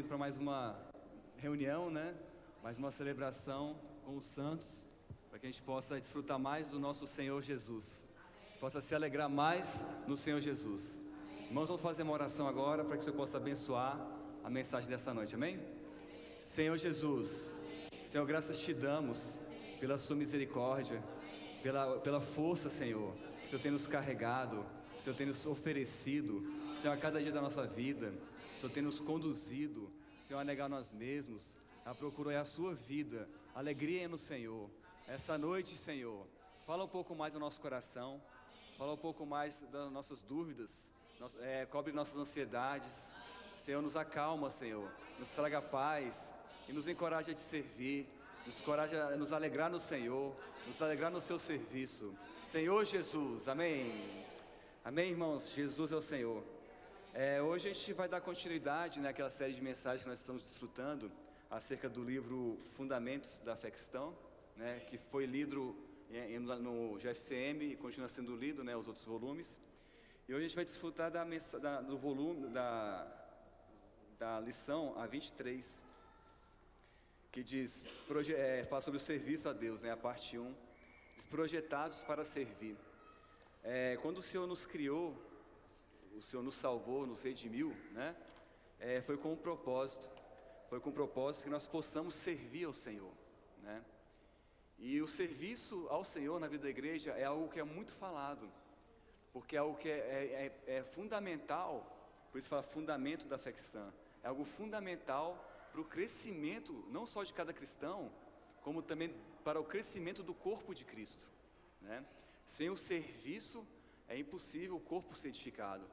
convido para mais uma reunião, né? Mais uma celebração com os santos, para que a gente possa desfrutar mais do nosso Senhor Jesus, a gente possa se alegrar mais no Senhor Jesus. Irmãos, vamos fazer uma oração agora para que o Senhor possa abençoar a mensagem dessa noite, amém? Senhor Jesus, Senhor, graças te damos pela sua misericórdia, pela força, Senhor, que o Senhor tem nos carregado, que o Senhor tem nos oferecido, Senhor, a cada dia da nossa vida, o Senhor tem nos conduzido, Senhor, a negar nós mesmos, a procurar a sua vida, alegria no Senhor. Essa noite, Senhor, fala um pouco mais do nosso coração, fala um pouco mais das nossas dúvidas, cobre nossas ansiedades, Senhor, nos acalma, Senhor, nos traga paz e nos encoraja a te servir, nos encoraja a nos alegrar no Senhor, nos alegrar no seu serviço. Senhor Jesus, amém. Amém, irmãos, Jesus é o Senhor. Hoje a gente vai dar continuidade naquela série de mensagens que nós estamos desfrutando acerca do livro Fundamentos da Fé Cristã, né, que foi lido no GFCM e continua sendo lido, né, os outros volumes. E hoje a gente vai desfrutar do volume da lição a 23, que diz, fala sobre o serviço a Deus, né, a parte 1, projetados para servir. Quando o Senhor nos criou, o Senhor nos salvou, nos redimiu, né, foi com um propósito, que nós possamos servir ao Senhor, né. E o serviço ao Senhor na vida da igreja é algo que é muito falado, porque é algo que é fundamental, por isso fala fundamento da fé cristã, é algo fundamental para o crescimento, não só de cada cristão, como também para o crescimento do corpo de Cristo, né? Sem o serviço é impossível o corpo ser edificado,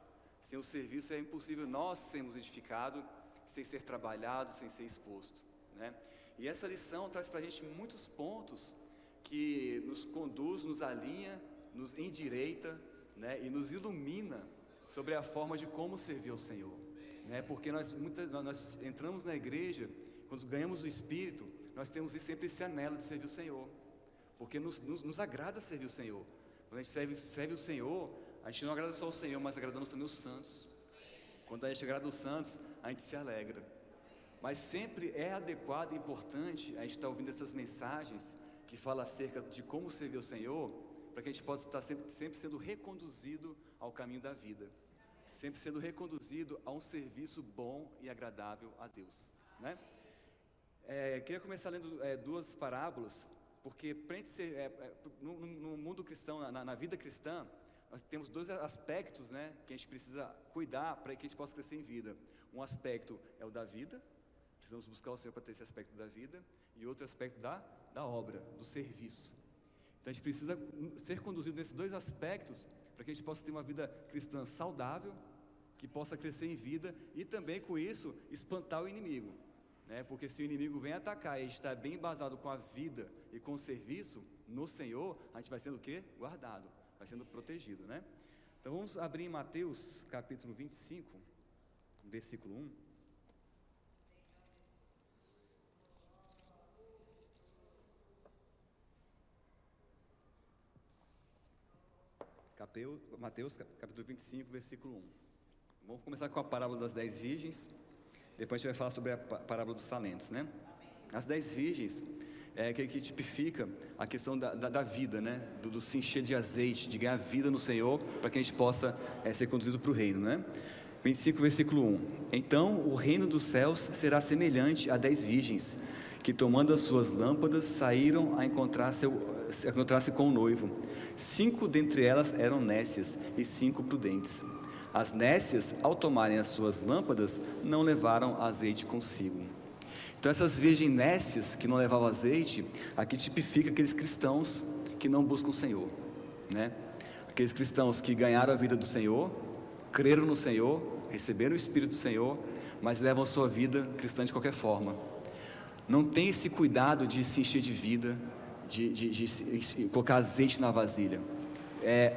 sem o serviço é impossível nós sermos edificados, sem ser trabalhado, sem ser exposto, né? E essa lição traz para a gente muitos pontos que nos conduz, nos alinha, nos endireita, né? E nos ilumina sobre a forma de como servir ao Senhor, né? Porque nós entramos na igreja, quando ganhamos o Espírito, nós temos sempre esse anelo de servir o Senhor, porque nos agrada servir o Senhor. Quando a gente serve o Senhor, a gente não agrada só o Senhor, mas agradamos também os santos. Quando a gente agrada os santos, a gente se alegra. Mas sempre é adequado e importante a gente estar ouvindo essas mensagens que falam acerca de como servir o Senhor, para que a gente possa estar sempre sendo reconduzido ao caminho da vida, sempre sendo reconduzido a um serviço bom e agradável a Deus, né? Queria começar lendo duas parábolas, porque no mundo cristão, na vida cristã, nós temos dois aspectos, né, que a gente precisa cuidar para que a gente possa crescer em vida. Um aspecto é o da vida, precisamos buscar o Senhor para ter esse aspecto da vida, e outro aspecto da obra, do serviço. Então a gente precisa ser conduzido nesses dois aspectos para que a gente possa ter uma vida cristã saudável, que possa crescer em vida e também com isso espantar o inimigo, né? Porque se o inimigo vem atacar e a gente está bem embasado com a vida e com o serviço no Senhor, a gente vai sendo o quê? Guardado, vai sendo protegido, né? Então vamos abrir em Mateus capítulo 25, versículo 1. Mateus capítulo 25, versículo 1. Vamos começar com a parábola das 10 virgens. Depois a gente vai falar sobre a parábola dos talentos, né? As 10 virgens que tipifica a questão da vida, né? Do se encher de azeite, de ganhar vida no Senhor, para que a gente possa ser conduzido para o reino, né? 25, versículo 1. Então o reino dos céus será semelhante a 10 virgens, que tomando as suas lâmpadas, saíram a encontrar-se com o noivo. 5 dentre elas eram nécias e 5 prudentes. As nécias, ao tomarem as suas lâmpadas, não levaram azeite consigo. Então essas virgens nécias que não levavam azeite, aqui tipifica aqueles cristãos que não buscam o Senhor, né? Aqueles cristãos que ganharam a vida do Senhor, creram no Senhor, receberam o Espírito do Senhor, mas levam a sua vida cristã de qualquer forma. Não tem esse cuidado de se encher de vida, de colocar azeite na vasilha.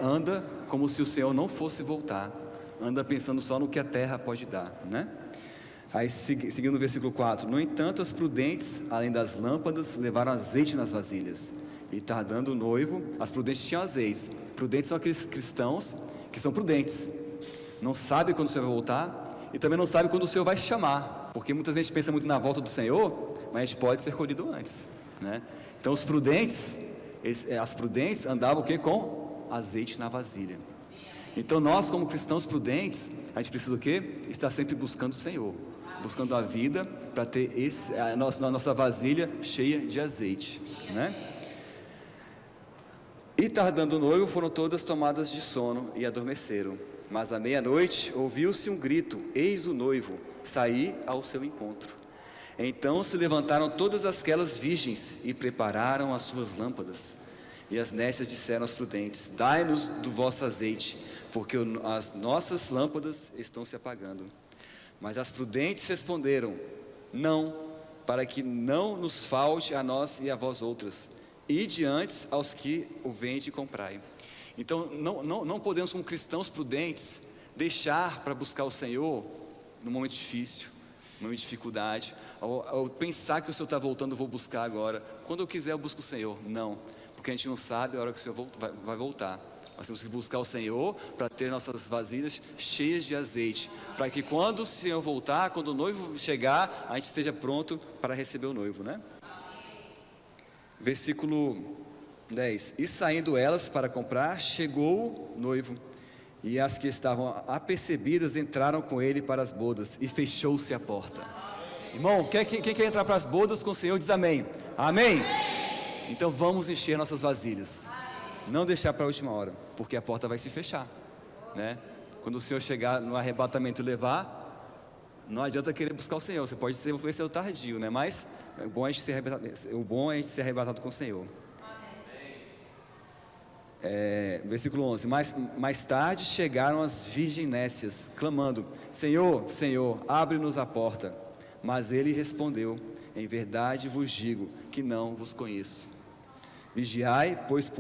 Anda como se o Senhor não fosse voltar, anda pensando só no que a terra pode dar, né? Aí seguindo o versículo 4, no entanto as prudentes, além das lâmpadas, levaram azeite nas vasilhas, e tardando o noivo, as prudentes tinham azeite. Prudentes são aqueles cristãos que são prudentes, não sabem quando o Senhor vai voltar, e também não sabem quando o Senhor vai chamar. porque muitas vezes a gente pensa muito na volta do Senhor, mas a gente pode ser colhido antes, né? Então os prudentes, as prudentes andavam o quê? Com azeite na vasilha. Então nós, como cristãos prudentes, a gente precisa o quê? Estar sempre buscando o Senhor, buscando a vida, para ter a nossa vasilha cheia de azeite, né? E tardando o noivo, foram todas tomadas de sono e adormeceram. Mas à meia-noite ouviu-se um grito: eis o noivo, saí ao seu encontro. Então se levantaram todas aquelas virgens e prepararam as suas lâmpadas. E as nécias disseram aos prudentes: dai-nos do vosso azeite, porque as nossas lâmpadas estão se apagando. Mas as prudentes responderam: não, para que não nos falte a nós e a vós outras. Ide antes aos que o vendem e comprai. Então não podemos, como cristãos prudentes, deixar para buscar o Senhor no momento difícil, no momento de dificuldade, ou pensar que o Senhor está voltando, eu vou buscar agora. Quando eu quiser eu busco o Senhor. Não, porque a gente não sabe a hora que o Senhor vai voltar. Nós temos que buscar o Senhor para ter nossas vasilhas cheias de azeite, para que quando o Senhor voltar, quando o noivo chegar, a gente esteja pronto para receber o noivo, né? Versículo 10: e saindo elas para comprar, chegou o noivo, e as que estavam apercebidas entraram com ele para as bodas, e fechou-se a porta. Irmão, quem quer entrar para as bodas com o Senhor, diz amém. Amém? Então vamos encher nossas vasilhas, não deixar para a última hora, porque a porta vai se fechar, né? Quando o Senhor chegar no arrebatamento e levar, não adianta querer buscar o Senhor. Você pode ser o tardio, né? Mas o bom é a gente ser arrebatado com o Senhor. Versículo 11: mais tarde chegaram as virgens nécias, clamando: Senhor, Senhor, abre-nos a porta. Mas ele respondeu: em verdade vos digo que não vos conheço. Vigiai, pois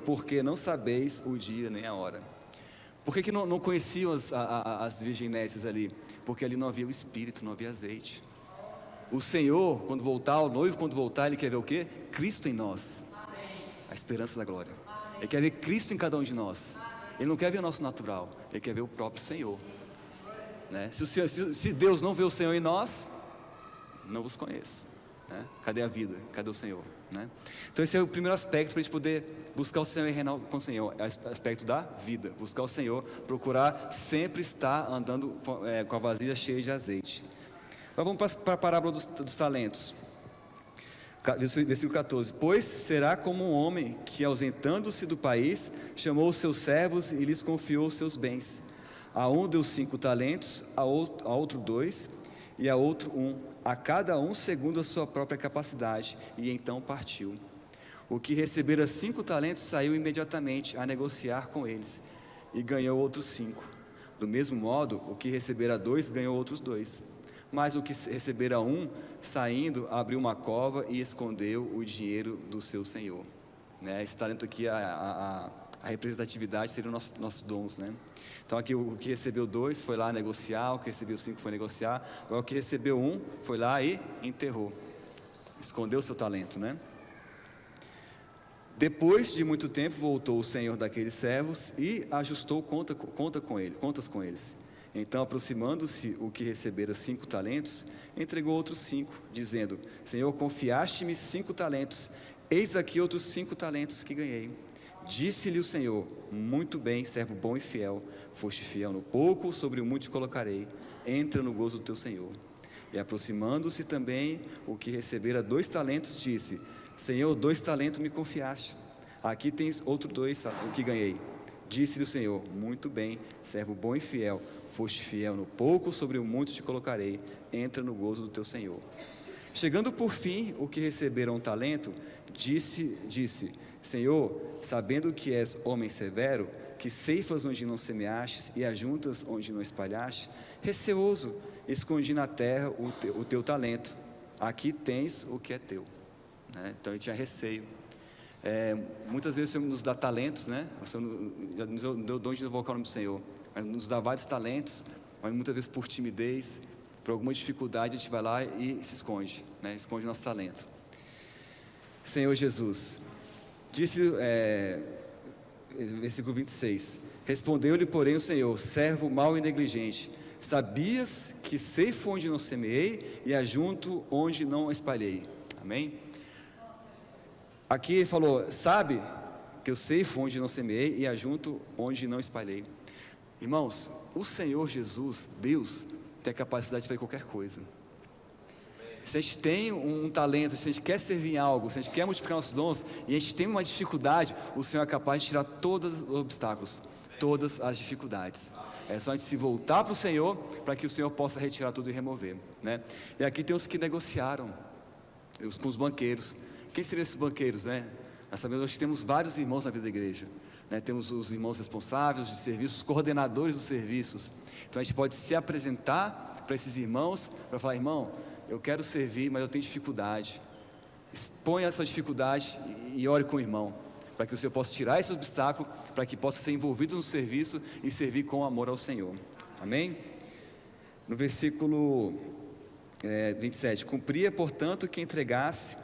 porque não sabeis o dia nem a hora. Por que não conheciam as virgens nécias ali? Porque ali não havia o Espírito, não havia azeite. O Senhor, quando voltar, o noivo quando voltar, Ele quer ver o quê? Cristo em nós, a esperança da glória. Ele quer ver Cristo em cada um de nós. Ele não quer ver o nosso natural, Ele quer ver o próprio Senhor, né? Se Deus não vê o Senhor em nós, não vos conheço, né? Cadê a vida? Cadê o Senhor, né? Então esse é o primeiro aspecto para a gente poder buscar o Senhor e reinar com o Senhor. É o aspecto da vida, buscar o Senhor, procurar sempre estar andando com a vasilha cheia de azeite. Agora vamos para a parábola dos talentos. Versículo 14: pois será como um homem que, ausentando-se do país, chamou os seus servos e lhes confiou os seus bens. A um deu 5 talentos, a outro 2, e a outro 1, a cada um segundo a sua própria capacidade, e então partiu. O que recebera 5 talentos saiu imediatamente a negociar com eles, e ganhou outros 5. Do mesmo modo, o que recebera 2 ganhou outros 2. Mas o que recebera 1, saindo, abriu uma cova e escondeu o dinheiro do seu senhor, né? Esse talento aqui, a representatividade seria os nossos dons, né? Então aqui o que recebeu 2 foi lá negociar, o que recebeu 5 foi negociar. Agora o que recebeu 1 foi lá e enterrou, escondeu o seu talento, né? Depois de muito tempo voltou o senhor daqueles servos e ajustou contas com eles. Então, aproximando-se o que recebera 5 talentos, entregou outros 5, dizendo: Senhor, confiaste-me 5 talentos, eis aqui outros 5 talentos que ganhei. Disse-lhe o Senhor: muito bem, servo bom e fiel, foste fiel no pouco, sobre o muito te colocarei, entra no gozo do teu Senhor. E aproximando-se também o que recebera 2 talentos, disse: Senhor, 2 talentos me confiaste, aqui tens outros 2 o que ganhei. Disse-lhe o Senhor: muito bem, servo bom e fiel, foste fiel no pouco, sobre o muito te colocarei, entra no gozo do teu Senhor. Chegando por fim o que recebera 1 talento, disse: Senhor, sabendo que és homem severo, que ceifas onde não semeastes e ajuntas onde não espalhaste, receoso, escondi na terra o teu talento, aqui tens o que é teu, né? Então ele tinha receio. Muitas vezes o Senhor nos dá talentos, né? O Senhor nos deu dom de invocar o nome do Senhor, mas nos dá vários talentos, mas muitas vezes por timidez, por alguma dificuldade, a gente vai lá e se esconde, né? Esconde nosso talento. Senhor Jesus, disse, versículo 26, respondeu-lhe porém o Senhor: servo mau e negligente, Sabias que ceifo onde não semeei e ajunto onde não espalhei. Amém? Aqui ele falou, sabe que eu ceifo onde não semeei e ajunto onde não espalhei. Irmãos, o Senhor Jesus, Deus, tem a capacidade de fazer qualquer coisa. Se a gente tem um talento, se a gente quer servir em algo, se a gente quer multiplicar nossos dons, e a gente tem uma dificuldade, o Senhor é capaz de tirar todos os obstáculos, todas as dificuldades. É só a gente se voltar para o Senhor, para que o Senhor possa retirar tudo e remover, né? E aqui tem os que negociaram, com os banqueiros. Quem seriam esses banqueiros, né? Nós sabemos que temos vários irmãos na vida da igreja, né? Temos os irmãos responsáveis de serviços, os coordenadores dos serviços. Então a gente pode se apresentar para esses irmãos, para falar, irmão, eu quero servir, mas eu tenho dificuldade. Exponha essa dificuldade e ore com o irmão, para que o Senhor possa tirar esse obstáculo, para que possa ser envolvido no serviço e servir com amor ao Senhor. Amém? No versículo 27, cumpria, portanto, que entregasse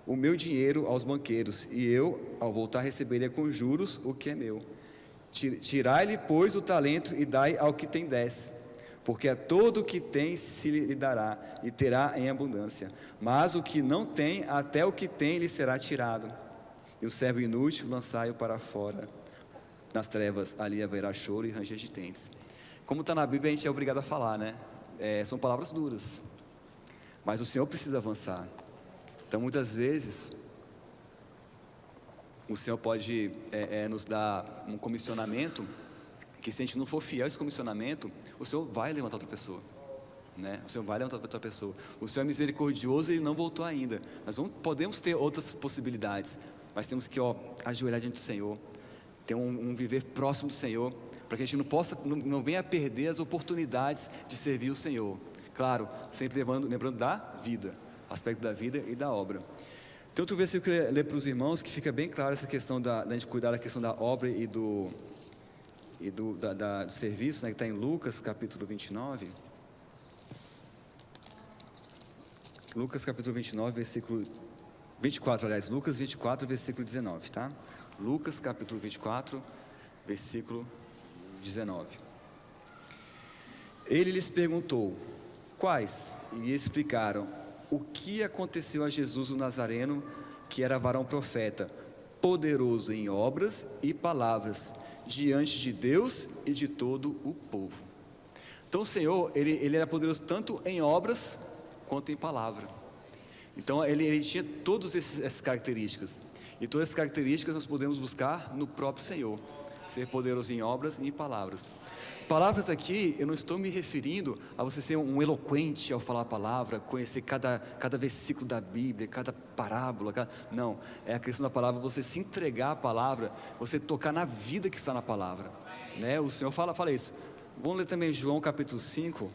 o meu dinheiro aos banqueiros, e eu, ao voltar, receberia com juros o que é meu. Tirai-lhe, pois, o talento e dai ao que tem 10, porque a todo o que tem se lhe dará, e terá em abundância. Mas o que não tem, até o que tem lhe será tirado. E o servo inútil, lançai-o para fora, nas trevas, ali haverá choro e ranger de dentes. Como está na Bíblia, a gente é obrigado a falar, né? São palavras duras, mas o Senhor precisa avançar. Então muitas vezes o Senhor pode nos dar um comissionamento, que se a gente não for fiel a esse comissionamento, o Senhor vai levantar outra pessoa, né? O Senhor vai levantar outra pessoa. O Senhor é misericordioso e Ele não voltou ainda. Nós podemos ter outras possibilidades, mas temos que ajoelhar diante do Senhor, ter um viver próximo do Senhor, para que a gente não venha a perder as oportunidades de servir o Senhor. Claro, sempre lembrando da vida, aspecto da vida e da obra. Tem outro versículo que eu queria ler para os irmãos, que fica bem claro essa questão da gente cuidar da questão da obra e do serviço, né, que está em Lucas capítulo 29. Lucas capítulo 29, versículo 24, aliás, Lucas 24, versículo 19, tá? Lucas capítulo 24, versículo 19. Ele lhes perguntou, quais? E explicaram o que aconteceu a Jesus o Nazareno, que era varão profeta, poderoso em obras e palavras, diante de Deus e de todo o povo. Então o Senhor, ele era poderoso tanto em obras quanto em palavra. Então ele tinha todas essas características, e todas essas características nós podemos buscar no próprio Senhor, ser poderoso em obras e em palavras. Palavras aqui, eu não estou me referindo a você ser um eloquente ao falar a palavra, conhecer cada versículo da Bíblia, cada parábola, não, é a questão da palavra, você se entregar à palavra, você tocar na vida que está na palavra, né? O Senhor fala isso. Vamos ler também João capítulo 5,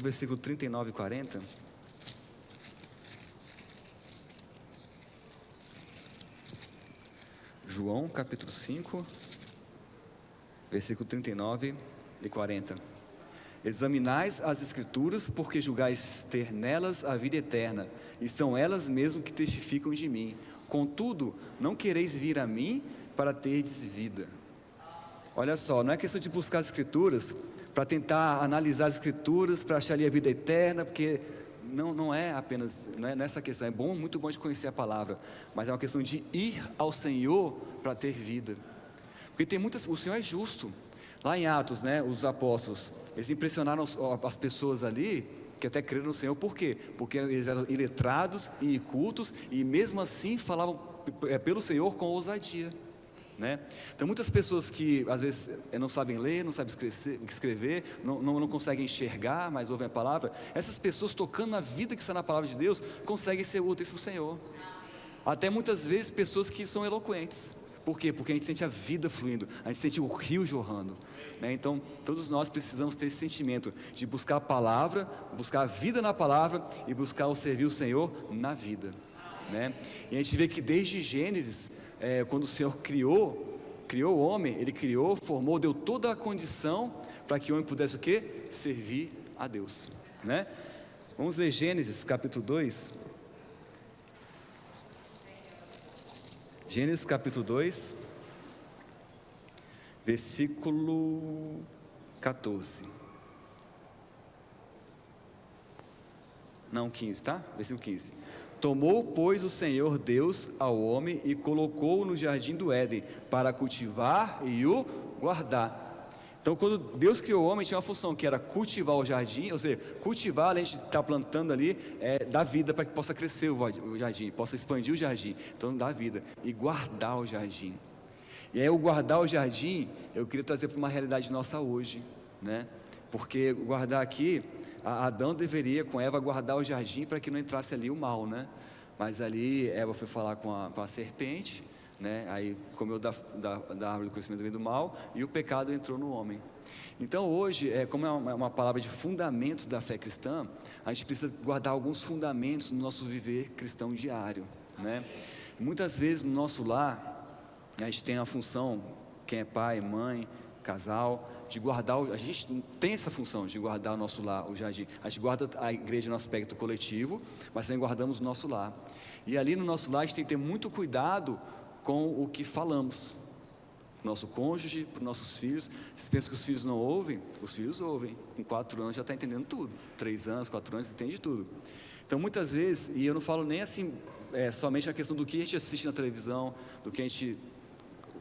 versículo 39 e 40. João capítulo 5, versículo 39 e 40. Examinais as Escrituras, porque julgais ter nelas a vida eterna, e são elas mesmo que testificam de mim. Contudo, não quereis vir a mim para terdes vida. Olha só, não é questão de buscar as Escrituras para tentar analisar as Escrituras, para achar ali a vida eterna, porque não é apenas, não é nessa questão. É bom, muito bom de conhecer a palavra, mas é uma questão de ir ao Senhor para ter vida. Porque tem muitas, o Senhor é justo. Lá em Atos, né, os apóstolos, eles impressionaram as pessoas ali, que até creram no Senhor. Por quê? Porque eles eram iletrados e incultos, e mesmo assim falavam pelo Senhor com ousadia, né? Então muitas pessoas que às vezes não sabem ler, não sabem escrever, não conseguem enxergar, mas ouvem a palavra, essas pessoas tocando na vida que está na palavra de Deus, conseguem ser úteis para o Senhor. Até muitas vezes pessoas que são eloquentes. Por quê? Porque a gente sente a vida fluindo, a gente sente o rio jorrando, né? Então todos nós precisamos ter esse sentimento de buscar a palavra, buscar a vida na palavra e buscar o servir o Senhor na vida, né? E a gente vê que desde Gênesis, quando o Senhor criou o homem, Ele criou, formou, deu toda a condição para que o homem pudesse o quê? Servir a Deus, né? Vamos ler Gênesis capítulo 2. Gênesis capítulo 2, versículo 14. Não, 15, tá? Versículo 15. Tomou, pois, o Senhor Deus ao homem e colocou-o no jardim do Éden para cultivar e o guardar. Então, quando Deus criou o homem, tinha uma função que era cultivar o jardim, ou seja, cultivar, além de estar plantando ali, dar vida para que possa crescer o jardim, possa expandir o jardim. Então, dá vida e guardar o jardim. E aí, o guardar o jardim, eu queria trazer para uma realidade nossa hoje, né? Porque guardar aqui, Adão deveria, com Eva, guardar o jardim para que não entrasse ali o mal, né? Mas ali, Eva foi falar com a serpente, né? Aí comeu da árvore do conhecimento do bem e do mal, e o pecado entrou no homem. Então hoje, como é uma palavra de fundamentos da fé cristã, a gente precisa guardar alguns fundamentos no nosso viver cristão diário, né? Muitas vezes no nosso lar, a gente tem a função, quem é pai, mãe, casal, de guardar, a gente tem essa função de guardar o nosso lar, o jardim. A gente guarda a igreja no aspecto coletivo, mas também guardamos o nosso lar. E ali no nosso lar a gente tem que ter muito cuidado com o que falamos, para o nosso cônjuge, para os nossos filhos. Vocês pensam que os filhos não ouvem? Os filhos ouvem. Com 4 anos já está entendendo tudo. 3 anos, 4 anos, entende tudo. Então muitas vezes, e eu não falo nem assim, somente a questão do que a gente assiste na televisão, do que a gente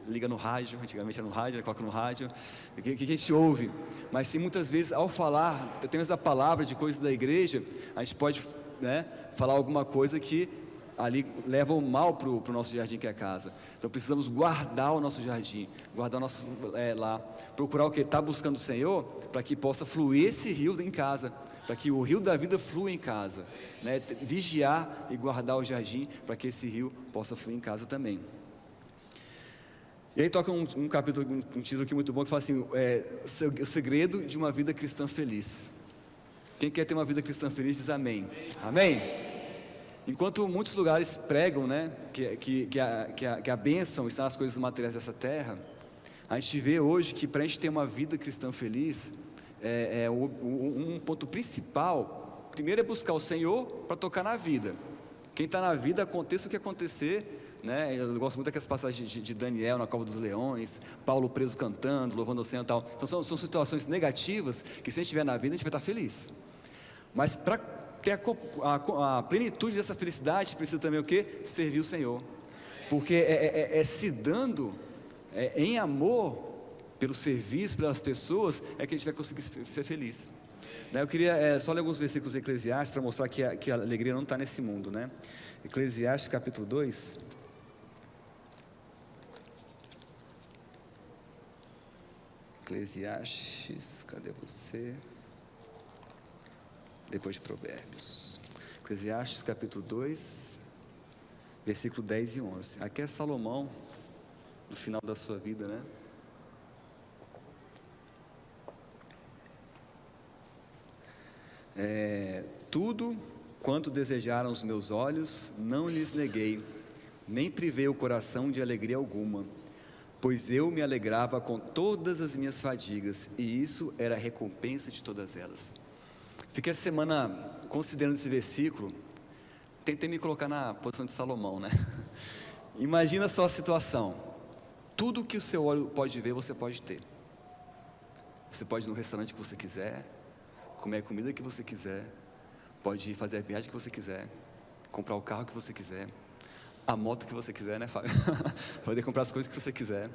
liga no rádio, antigamente era no rádio, coloca no rádio, o que a gente ouve, mas sim muitas vezes ao falar, temos a palavra de coisas da igreja, a gente pode, né, falar alguma coisa que ali leva o mal para o nosso jardim, que é a casa. Então precisamos guardar o nosso jardim, guardar o nosso lá, procurar o que? Está buscando o Senhor, para que possa fluir esse rio em casa, para que o rio da vida flua em casa, né? Vigiar e guardar o jardim, para que esse rio possa fluir em casa também. E aí toca um capítulo, um título aqui muito bom, que fala assim, o segredo de uma vida cristã feliz. Quem quer ter uma vida cristã feliz diz amém. Amém? Enquanto muitos lugares pregam, né, que a bênção está nas coisas materiais dessa terra, a gente vê hoje que para a gente ter uma vida cristã feliz, um ponto principal, primeiro é buscar o Senhor para tocar na vida. Quem está na vida, aconteça o que acontecer, né? Eu gosto muito daquelas passagens de Daniel na cova dos leões, Paulo preso cantando, louvando o Senhor e tal. Então são situações negativas que, se a gente estiver na vida, a gente vai estar feliz. Mas para ter a plenitude dessa felicidade, precisa também o quê? Servir o Senhor. Porque se dando em amor pelo serviço, pelas pessoas, que a gente vai conseguir ser feliz. Eu queria só ler alguns versículos de Eclesiastes para mostrar que a alegria não está nesse mundo, né? Eclesiastes capítulo 2. Eclesiastes, cadê você? Depois de Provérbios. Eclesiastes capítulo 2, versículo 10 e 11. Aqui é Salomão, no final da sua vida, né? Tudo quanto desejaram os meus olhos, não lhes neguei, nem privei o coração de alegria alguma, pois eu me alegrava com todas as minhas fadigas, e isso era a recompensa de todas elas. Fiquei essa semana considerando esse versículo, tentei me colocar na posição de Salomão, né? Imagina só a situação, tudo que o seu olho pode ver, você pode ter. Você pode ir no restaurante que você quiser, comer a comida que você quiser, pode fazer a viagem que você quiser, comprar o carro que você quiser, a moto que você quiser, né, Fábio? Poder comprar as coisas que você quiser.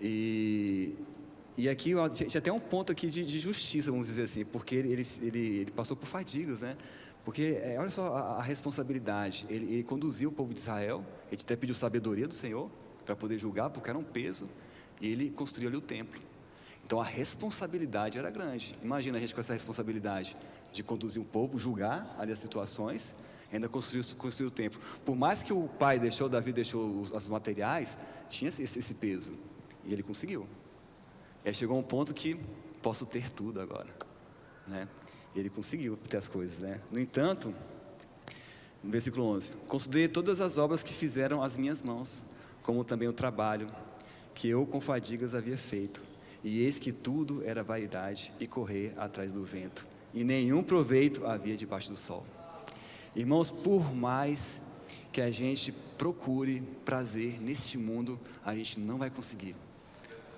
E aqui tinha até um ponto aqui de justiça, vamos dizer assim, porque ele passou por fadigas, né? Porque olha só a responsabilidade. Ele conduziu o povo de Israel, ele até pediu sabedoria do Senhor para poder julgar, porque era um peso, e ele construiu ali o templo. Então a responsabilidade era grande. Imagina a gente com essa responsabilidade de conduzir o povo, julgar ali as situações, ainda construir o templo. Por mais que o pai Davi deixou os materiais, tinha esse peso, e ele conseguiu. E aí chegou um ponto que posso ter tudo agora, né? E ele conseguiu ter as coisas, né? No entanto, no versículo 11, considerei todas as obras que fizeram as minhas mãos, como também o trabalho que eu com fadigas havia feito, e eis que tudo era vaidade e correr atrás do vento, e nenhum proveito havia debaixo do sol. Irmãos, por mais que a gente procure prazer neste mundo, a gente não vai conseguir.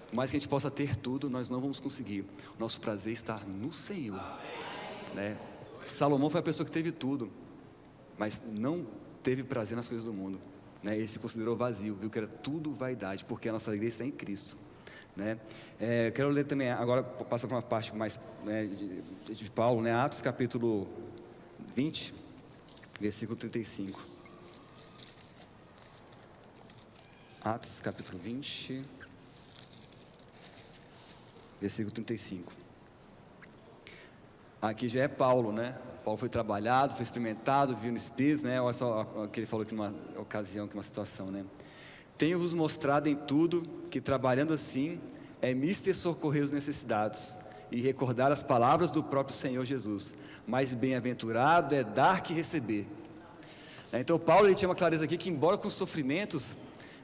Por mais que a gente possa ter tudo, nós não vamos conseguir. O nosso prazer está no Senhor, né? Salomão foi a pessoa que teve tudo, mas não teve prazer nas coisas do mundo, né? Ele se considerou vazio, viu que era tudo vaidade, porque a nossa alegria está em Cristo, né? Eu quero ler também, agora passar para uma parte mais, né, de Paulo, né? Atos capítulo 20, versículo 35. Atos capítulo 20, versículo 35. Aqui já é Paulo, né? Paulo foi trabalhado, foi experimentado, viu no Espírito, né? Olha só o que ele falou aqui numa ocasião, aqui numa situação, né? Tenho-vos mostrado em tudo que trabalhando assim é mister socorrer os necessitados e recordar as palavras do próprio Senhor Jesus. Mais bem-aventurado é dar que receber. Então Paulo, ele tinha uma clareza aqui que, embora com sofrimentos,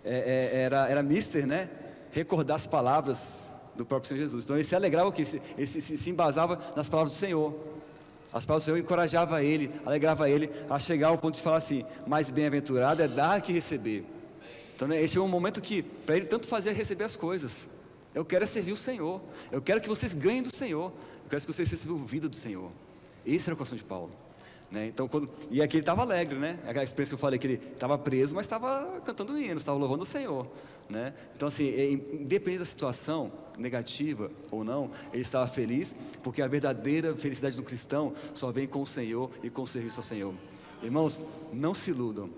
era mister, né? Recordar as palavras do próprio Senhor Jesus. Então ele se alegrava o quê? Ele se embasava nas palavras do Senhor. As palavras do Senhor encorajava ele, alegrava ele a chegar ao ponto de falar assim: mais bem-aventurado é dar que receber. Então, né, esse é um momento que para ele tanto fazer é receber as coisas. Eu quero servir o Senhor, eu quero que vocês ganhem do Senhor, eu quero que vocês recebam vida do Senhor. Esse era o coração de Paulo, né? Então, e aqui ele estava alegre, né? Aquela experiência que eu falei, que ele estava preso, mas estava cantando hinos, estava louvando o Senhor, né? Então, assim, independente da situação negativa ou não, ele estava feliz, porque a verdadeira felicidade do cristão só vem com o Senhor e com o serviço ao Senhor. Irmãos, não se iludam,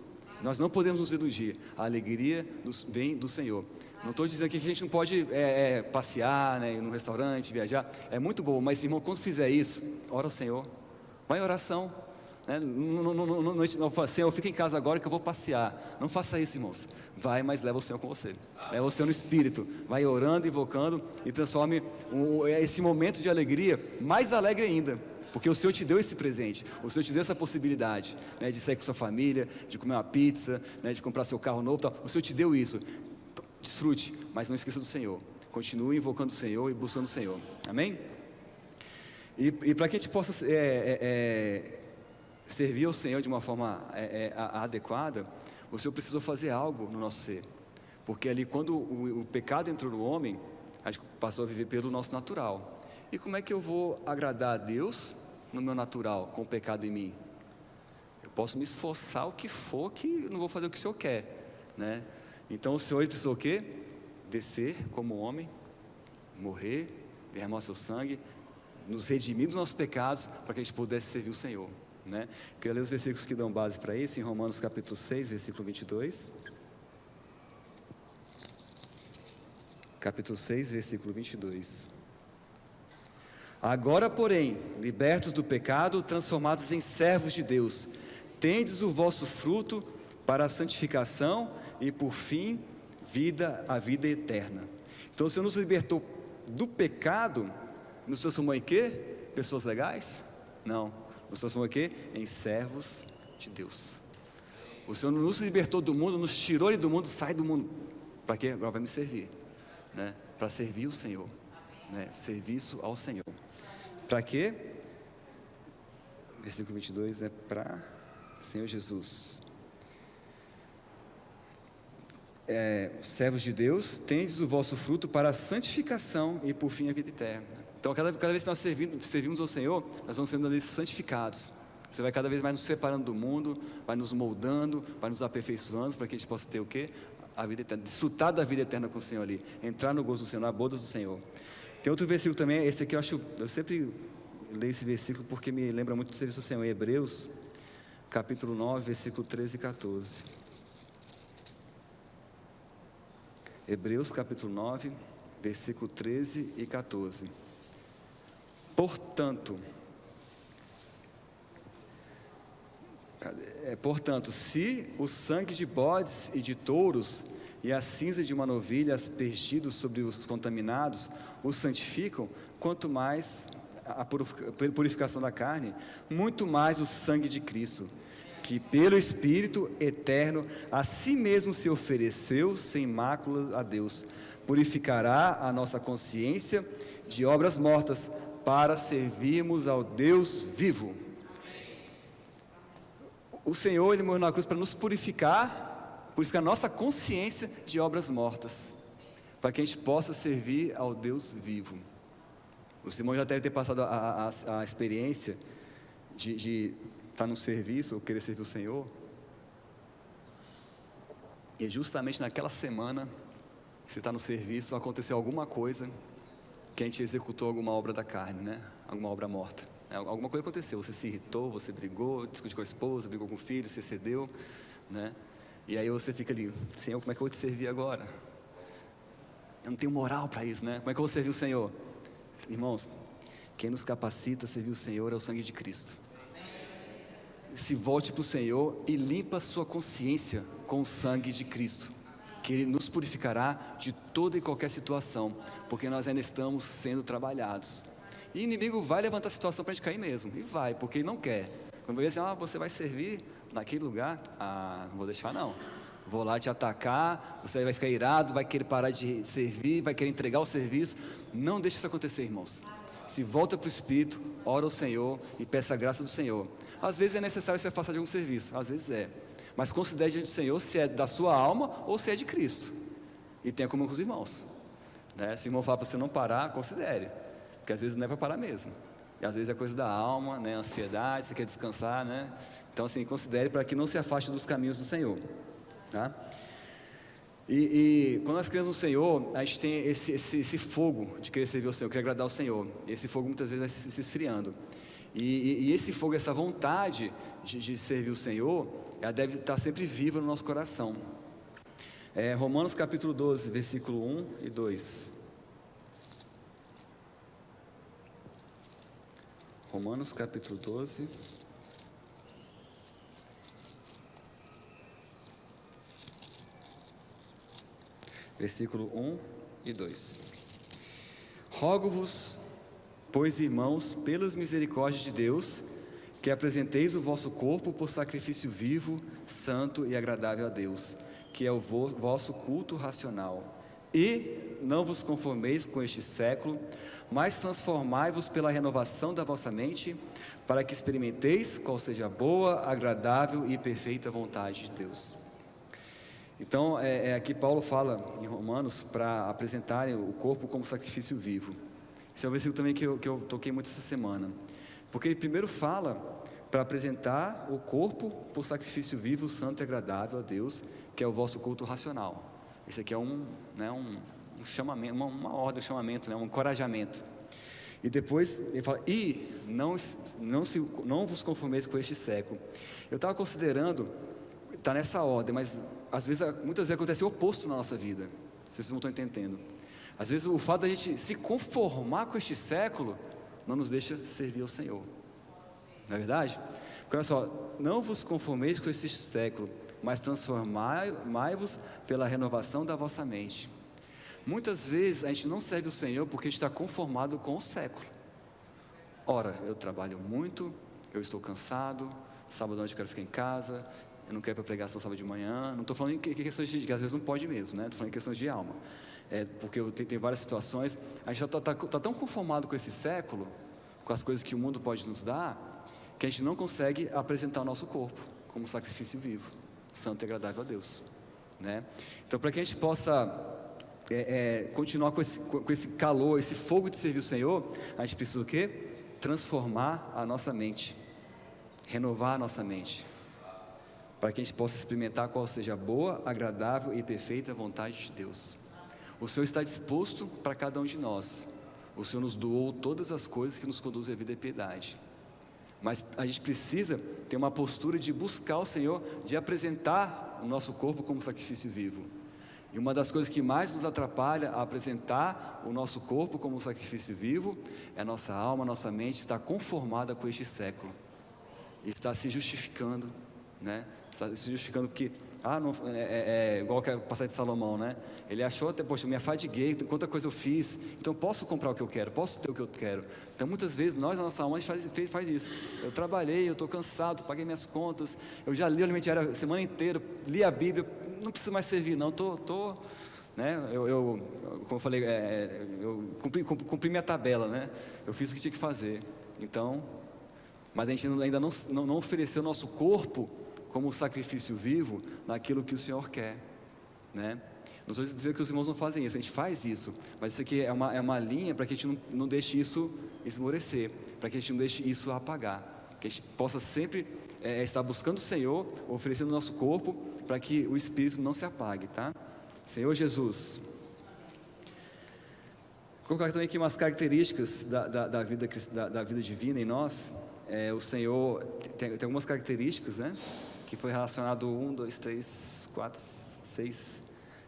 nós não podemos nos iludir, a alegria vem do Senhor. Não estou dizendo aqui que a gente não pode passear, né, ir num restaurante, viajar, é muito bom, mas irmão, quando fizer isso, ora ao Senhor, vai em oração, né? Não fala, Senhor, fica em casa agora que eu vou passear. Não faça isso, irmãos. Vai, mas leva o Senhor com você. Leva o Senhor no Espírito. Vai orando, invocando e transforme esse momento de alegria mais alegre ainda. Porque o Senhor te deu esse presente. O Senhor te deu essa possibilidade, né, de sair com sua família, de comer uma pizza, né, de comprar seu carro novo, tal. O Senhor te deu isso. Desfrute, mas não esqueça do Senhor. Continue invocando o Senhor e buscando o Senhor. Amém? E para que a gente possa servir ao Senhor de uma forma adequada, o Senhor precisou fazer algo no nosso ser. Porque ali, quando o pecado entrou no homem, a gente passou a viver pelo nosso natural. E como é que eu vou agradar a Deus no meu natural, com o pecado em mim? Eu posso me esforçar o que for, que não vou fazer o que o Senhor quer, né? Então o Senhor precisou o quê? Descer como homem, morrer, derramar seu sangue, nos redimir dos nossos pecados, para que a gente pudesse servir o Senhor, né? Queria ler os versículos que dão base para isso, em Romanos capítulo 6, versículo 22. Capítulo 6, versículo 22. Agora, porém, libertos do pecado, transformados em servos de Deus, tendes o vosso fruto para a santificação e, por fim, a vida eterna. Então, o Senhor nos libertou do pecado, nos transformou em quê? Pessoas legais? Não. Nos transformou em quê? Em servos de Deus. O Senhor nos libertou do mundo, nos tirou ele do mundo, sai do mundo. Para quê? Agora vai me servir, né? Para servir o Senhor, né? Serviço ao Senhor. Para quê? Versículo 22 é para Senhor Jesus. Servos de Deus, tendes o vosso fruto para a santificação e por fim a vida eterna. Então cada vez que nós servimos ao Senhor, nós vamos sendo ali santificados. Você vai cada vez mais nos separando do mundo, vai nos moldando, vai nos aperfeiçoando, para que a gente possa ter o quê? A vida eterna, desfrutar da vida eterna com o Senhor ali, entrar no gozo do Senhor, na bodas do Senhor. Tem outro versículo também, esse aqui eu sempre leio esse versículo porque me lembra muito do serviço do Senhor, em Hebreus, capítulo 9, versículo 13 e 14. Hebreus capítulo 9, versículo 13 e 14. Portanto, se o sangue de bodes e de touros e a cinza de uma novilha aspergidos sobre os contaminados os santificam, quanto mais a purificação da carne, muito mais o sangue de Cristo, que pelo Espírito eterno a si mesmo se ofereceu sem mácula a Deus, purificará a nossa consciência de obras mortas para servirmos ao Deus vivo. O Senhor, Ele morreu na cruz para nos purificar nossa consciência de obras mortas, para que a gente possa servir ao Deus vivo. Os irmãos já devem ter passado a experiência de estar no serviço ou querer servir o Senhor, e justamente naquela semana que você está no serviço, aconteceu alguma coisa que a gente executou alguma obra da carne, né? Alguma obra morta. Alguma coisa aconteceu, você se irritou, você brigou, discutiu com a esposa, brigou com o filho, você cedeu, né? E aí você fica ali, Senhor, como é que eu vou te servir agora? Eu não tenho moral para isso, né? Como é que eu vou servir o Senhor? Irmãos, quem nos capacita a servir o Senhor é o sangue de Cristo. Se volte para o Senhor e limpa a sua consciência com o sangue de Cristo, que Ele nos purificará de toda e qualquer situação, porque nós ainda estamos sendo trabalhados. E o inimigo vai levantar a situação para a gente cair mesmo, e vai, porque ele não quer. Quando ele diz assim, você vai servir naquele lugar, não vou deixar não, vou lá te atacar, você vai ficar irado, vai querer parar de servir, vai querer entregar o serviço. Não deixe isso acontecer, irmãos. Se volta para o Espírito, ora ao Senhor e peça a graça do Senhor. Às vezes é necessário você afastar de algum serviço, às vezes é, mas considere diante do Senhor se é da sua alma ou se é de Cristo, e tenha comunhão com os irmãos, né? Se o irmão falar para você não parar, considere, porque às vezes não é para parar mesmo, e às vezes é coisa da alma, né? Ansiedade, você quer descansar, né? Então assim, considere para que não se afaste dos caminhos do Senhor, tá? E quando nós cremos no Senhor, a gente tem esse fogo de querer servir o Senhor, querer agradar o Senhor. Esse fogo muitas vezes vai se esfriando. E esse fogo, essa vontade de servir o Senhor, ela deve estar sempre viva no nosso coração. Romanos capítulo 12, versículo 1 e 2. Romanos capítulo 12. Versículo 1 e 2. Rogo-vos, pois, irmãos, pelas misericórdias de Deus, que apresenteis o vosso corpo por sacrifício vivo, santo e agradável a Deus, que é o vosso culto racional. E não vos conformeis com este século, mas transformai-vos pela renovação da vossa mente, para que experimenteis qual seja a boa, agradável e perfeita vontade de Deus. Então, aqui Paulo fala em Romanos para apresentarem o corpo como sacrifício vivo. Esse é um versículo também que eu toquei muito essa semana, porque ele primeiro fala para apresentar o corpo por sacrifício vivo, santo e agradável a Deus, que é o vosso culto racional. Esse aqui é um chamamento, uma ordem, um chamamento, né, um encorajamento. E depois ele fala, não vos conformeis com este século. Eu estava considerando, está nessa ordem, mas muitas vezes acontece o oposto na nossa vida, se vocês não estão entendendo. Às vezes o fato da gente se conformar com este século não nos deixa servir ao Senhor, não é verdade? Porque olha só, não vos conformeis com este século, mas transformai-vos pela renovação da vossa mente. Muitas vezes a gente não serve o Senhor porque a gente está conformado com o século. Ora, eu trabalho muito, eu estou cansado, sábado à noite eu quero ficar em casa, eu não quero ir para pregação sábado de manhã. Não estou falando em questões que às vezes não pode mesmo, né? Estou falando em questões de alma. Porque tem várias situações, a gente já está tão conformado com esse século, com as coisas que o mundo pode nos dar, que a gente não consegue apresentar o nosso corpo como sacrifício vivo, santo e agradável a Deus, né? Então, para que a gente possa continuar com esse calor, esse fogo de servir o Senhor, a gente precisa o quê? Transformar a nossa mente, renovar a nossa mente, para que a gente possa experimentar qual seja a boa, agradável e perfeita vontade de Deus. O Senhor está disposto para cada um de nós. O Senhor nos doou todas as coisas que nos conduzem à vida e piedade. Mas a gente precisa ter uma postura de buscar o Senhor, de apresentar o nosso corpo como sacrifício vivo. E uma das coisas que mais nos atrapalha a apresentar o nosso corpo como sacrifício vivo é a nossa alma, a nossa mente estar conformada com este século. E está se justificando, né? Está se justificando porque igual que a passagem de Salomão, né? Ele achou até, poxa, eu me afadiguei, quanta coisa eu fiz, então eu posso comprar o que eu quero, posso ter o que eu quero. Então muitas vezes nós, a nossa alma, a gente faz isso. Eu trabalhei, eu estou cansado, paguei minhas contas, eu já li o alimento diário a semana inteira, li a Bíblia, não preciso mais servir não, né? Como eu falei, eu cumpri minha tabela, né? Eu fiz o que tinha que fazer. Então, mas a gente ainda não ofereceu o nosso corpo como sacrifício vivo naquilo que o Senhor quer, né? Não estou dizendo que os irmãos não fazem isso, a gente faz isso, mas isso aqui é uma linha para que a gente não deixe isso esmorecer, para que a gente não deixe isso apagar. Que a gente possa sempre estar buscando o Senhor, oferecendo o nosso corpo, para que o Espírito não se apague, tá? Senhor Jesus. Vou colocar também aqui umas características da vida divina em nós. O Senhor tem algumas características, né? Que foi relacionado 1, 2, 3, 4, 6,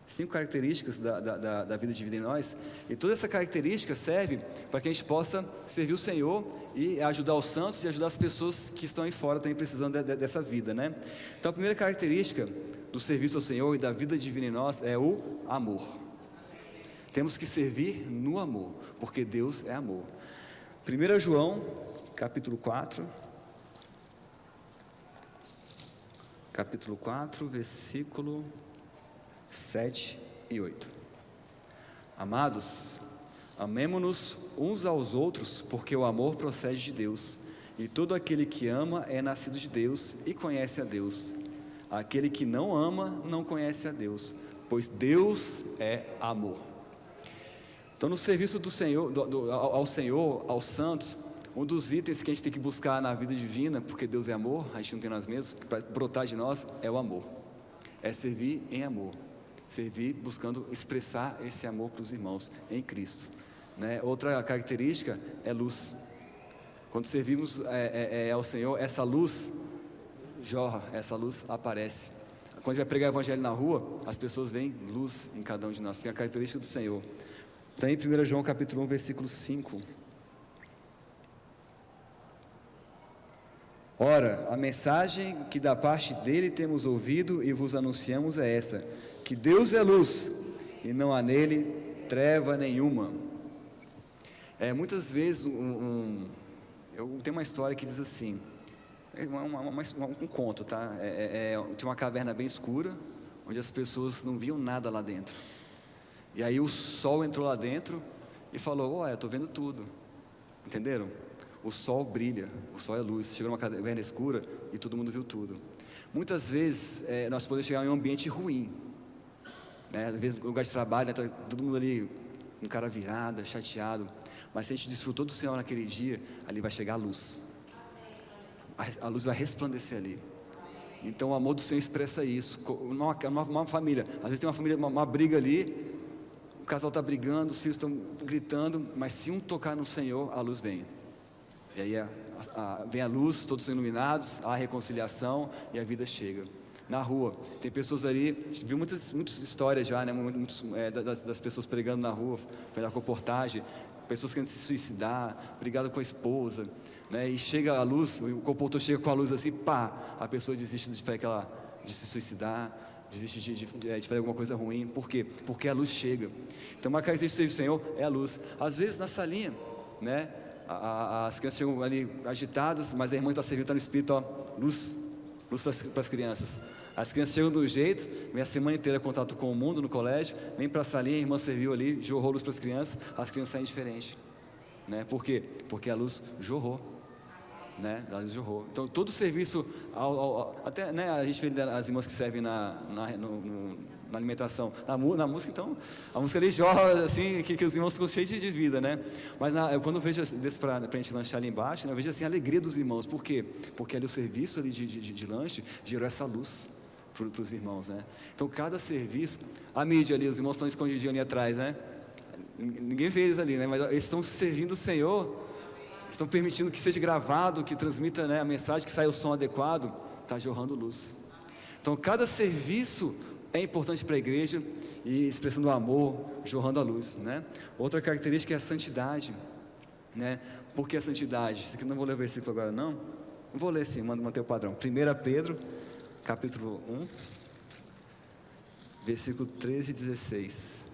5 características da vida divina em nós. E toda essa característica serve para que a gente possa servir o Senhor e ajudar os santos e ajudar as pessoas que estão aí fora também precisando dessa vida, né? Então a primeira característica do serviço ao Senhor e da vida divina em nós é o amor. Temos que servir no amor, porque Deus é amor. 1 João, capítulo 4, versículo 7 e 8. Amados, amemo-nos uns aos outros, porque o amor procede de Deus, e todo aquele que ama é nascido de Deus e conhece a Deus. Aquele que não ama não conhece a Deus, pois Deus é amor. Então, no serviço do Senhor, ao Senhor, aos santos, um dos itens que a gente tem que buscar na vida divina, porque Deus é amor, a gente não tem nós mesmos, para brotar de nós é o amor, é servir em amor, servir buscando expressar esse amor para os irmãos em Cristo, né? Outra característica é luz. Quando servimos ao Senhor, essa luz jorra, essa luz aparece. Quando a gente vai pregar o evangelho na rua, as pessoas veem luz em cada um de nós, porque é a característica do Senhor. Tem 1 João capítulo 1, versículo 5. Ora, a mensagem que da parte dele temos ouvido e vos anunciamos é essa: que Deus é luz e não há nele treva nenhuma. Muitas vezes eu tenho uma história que diz assim, um conto, tá? Tinha uma caverna bem escura, onde as pessoas não viam nada lá dentro. E aí o sol entrou lá dentro e falou: olha, eu estou vendo tudo. Entenderam? O sol brilha, o sol é luz. Chegou numa caverna escura e todo mundo viu tudo. Muitas vezes nós podemos chegar em um ambiente ruim, né? Às vezes no lugar de trabalho, está todo mundo ali, um cara virado, chateado. Mas se a gente desfrutou do Senhor naquele dia, ali vai chegar a luz. A luz vai resplandecer ali. Então o amor do Senhor expressa isso. Uma família, às vezes tem uma família, uma briga ali, o casal está brigando, os filhos estão gritando, mas se um tocar no Senhor, a luz vem. E aí vem a luz, todos são iluminados, há reconciliação e a vida chega. Na rua, tem pessoas ali, a gente viu muitas histórias já, né? Das pessoas pregando na rua, pela reportagem, pessoas querendo se suicidar, brigado com a esposa, né? E chega a luz, o comportor chega com a luz assim, pá, a pessoa desiste de se suicidar, desiste de fazer alguma coisa ruim. Por quê? Porque a luz chega. Então uma característica do Senhor é a luz. Às vezes na salinha, né? As crianças chegam ali agitadas, mas a irmã está servindo, está no espírito, ó, luz para as crianças. As crianças chegam do jeito, vem a semana inteira em contato com o mundo no colégio, vem para a salinha, a irmã serviu ali, jorrou luz para as crianças saem diferentes, né? Por quê? Porque a luz jorrou, né? A luz jorrou. Então todo serviço, até, né, a gente vê as irmãs que servem na alimentação, na música, então a música ali jorra assim, que os irmãos ficam cheios de vida, né? Mas quando eu vejo para a gente lanchar ali embaixo, né, eu vejo assim a alegria dos irmãos. Por quê? Porque ali o serviço ali de lanche gerou essa luz para os irmãos, né? Então cada serviço, a mídia ali, os irmãos estão escondidinhos ali atrás, né? Ninguém vê eles ali, né? Mas eles estão servindo o Senhor, estão permitindo que seja gravado, que transmita, né, a mensagem, que saia o som adequado, está jorrando luz. Então cada serviço é importante para a igreja e expressando o amor, jorrando a luz, né? Outra característica é a santidade, né? Por que a santidade? Isso aqui não vou ler o versículo agora não vou ler sim, manter o padrão. 1 Pedro, capítulo 1, versículo 13 e 16.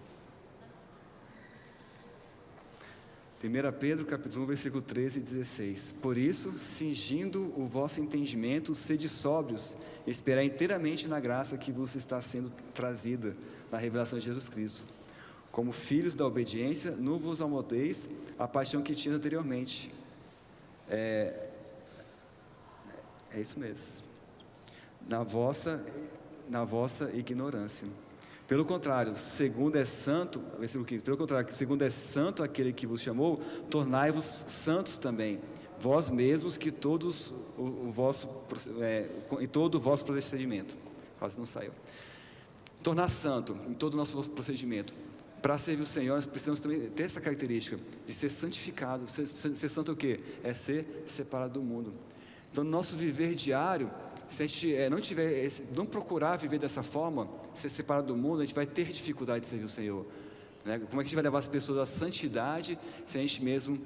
1 Pedro, capítulo 1, versículo 13 e 16. Por isso, cingindo o vosso entendimento, sede sóbrios, e esperai inteiramente na graça que vos está sendo trazida na revelação de Jesus Cristo. Como filhos da obediência, não vos amoldeis a paixão que tinha anteriormente. É isso mesmo. Na vossa ignorância. Pelo contrário, segundo é santo, versículo 15, pelo contrário, segundo é santo aquele que vos chamou, tornai-vos santos também, vós mesmos que todos em todo o vosso procedimento. Quase não saiu. Tornar santo em todo o nosso procedimento. Para servir o Senhor, nós precisamos também ter essa característica de ser santificado. Ser santo é o quê? É ser separado do mundo. Então, no nosso viver diário, se a gente não procurar viver dessa forma, ser separado do mundo, a gente vai ter dificuldade de servir o Senhor, né? Como é que a gente vai levar as pessoas à santidade se a gente mesmo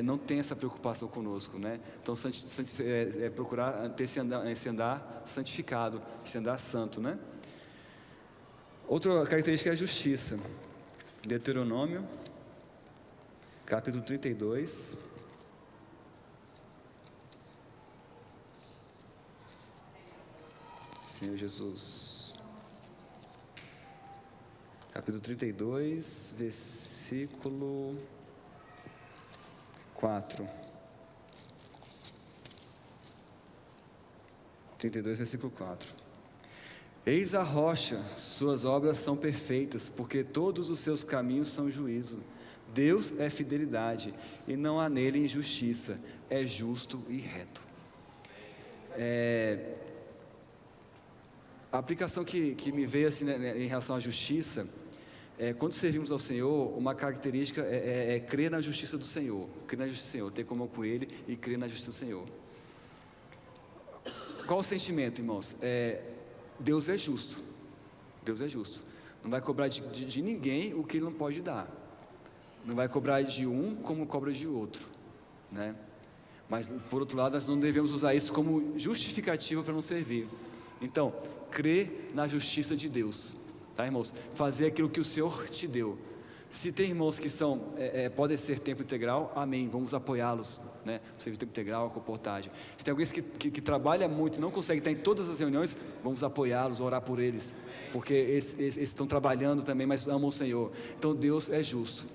não tem essa preocupação conosco, né? Então, procurar ter esse andar santificado, esse andar santo, né? Outra característica é a justiça. Deuteronômio, capítulo 32. Senhor Jesus. Capítulo 32, versículo 4. 32, versículo 4. Eis a rocha, suas obras são perfeitas, porque todos os seus caminhos são juízo. Deus é fidelidade, e não há nele injustiça, é justo e reto. A aplicação que me veio assim, né, em relação à justiça, quando servimos ao Senhor, uma característica é crer na justiça do Senhor, crer na justiça do Senhor, ter comunhão com Ele e crer na justiça do Senhor. Qual o sentimento, irmãos? Deus é justo. Deus é justo. Não vai cobrar de ninguém o que Ele não pode dar. Não vai cobrar de um como cobra de outro, né? Mas, por outro lado, nós não devemos usar isso como justificativa para não servir. Então, crer na justiça de Deus, tá, irmãos? Fazer aquilo que o Senhor te deu. Se tem irmãos que podem ser tempo integral, amém, vamos apoiá-los, né? O serviço tempo integral, a comportagem. Se tem alguém que trabalha muito e não consegue estar em todas as reuniões, vamos apoiá-los, orar por eles, porque eles estão trabalhando também, mas amam o Senhor. Então, Deus é justo.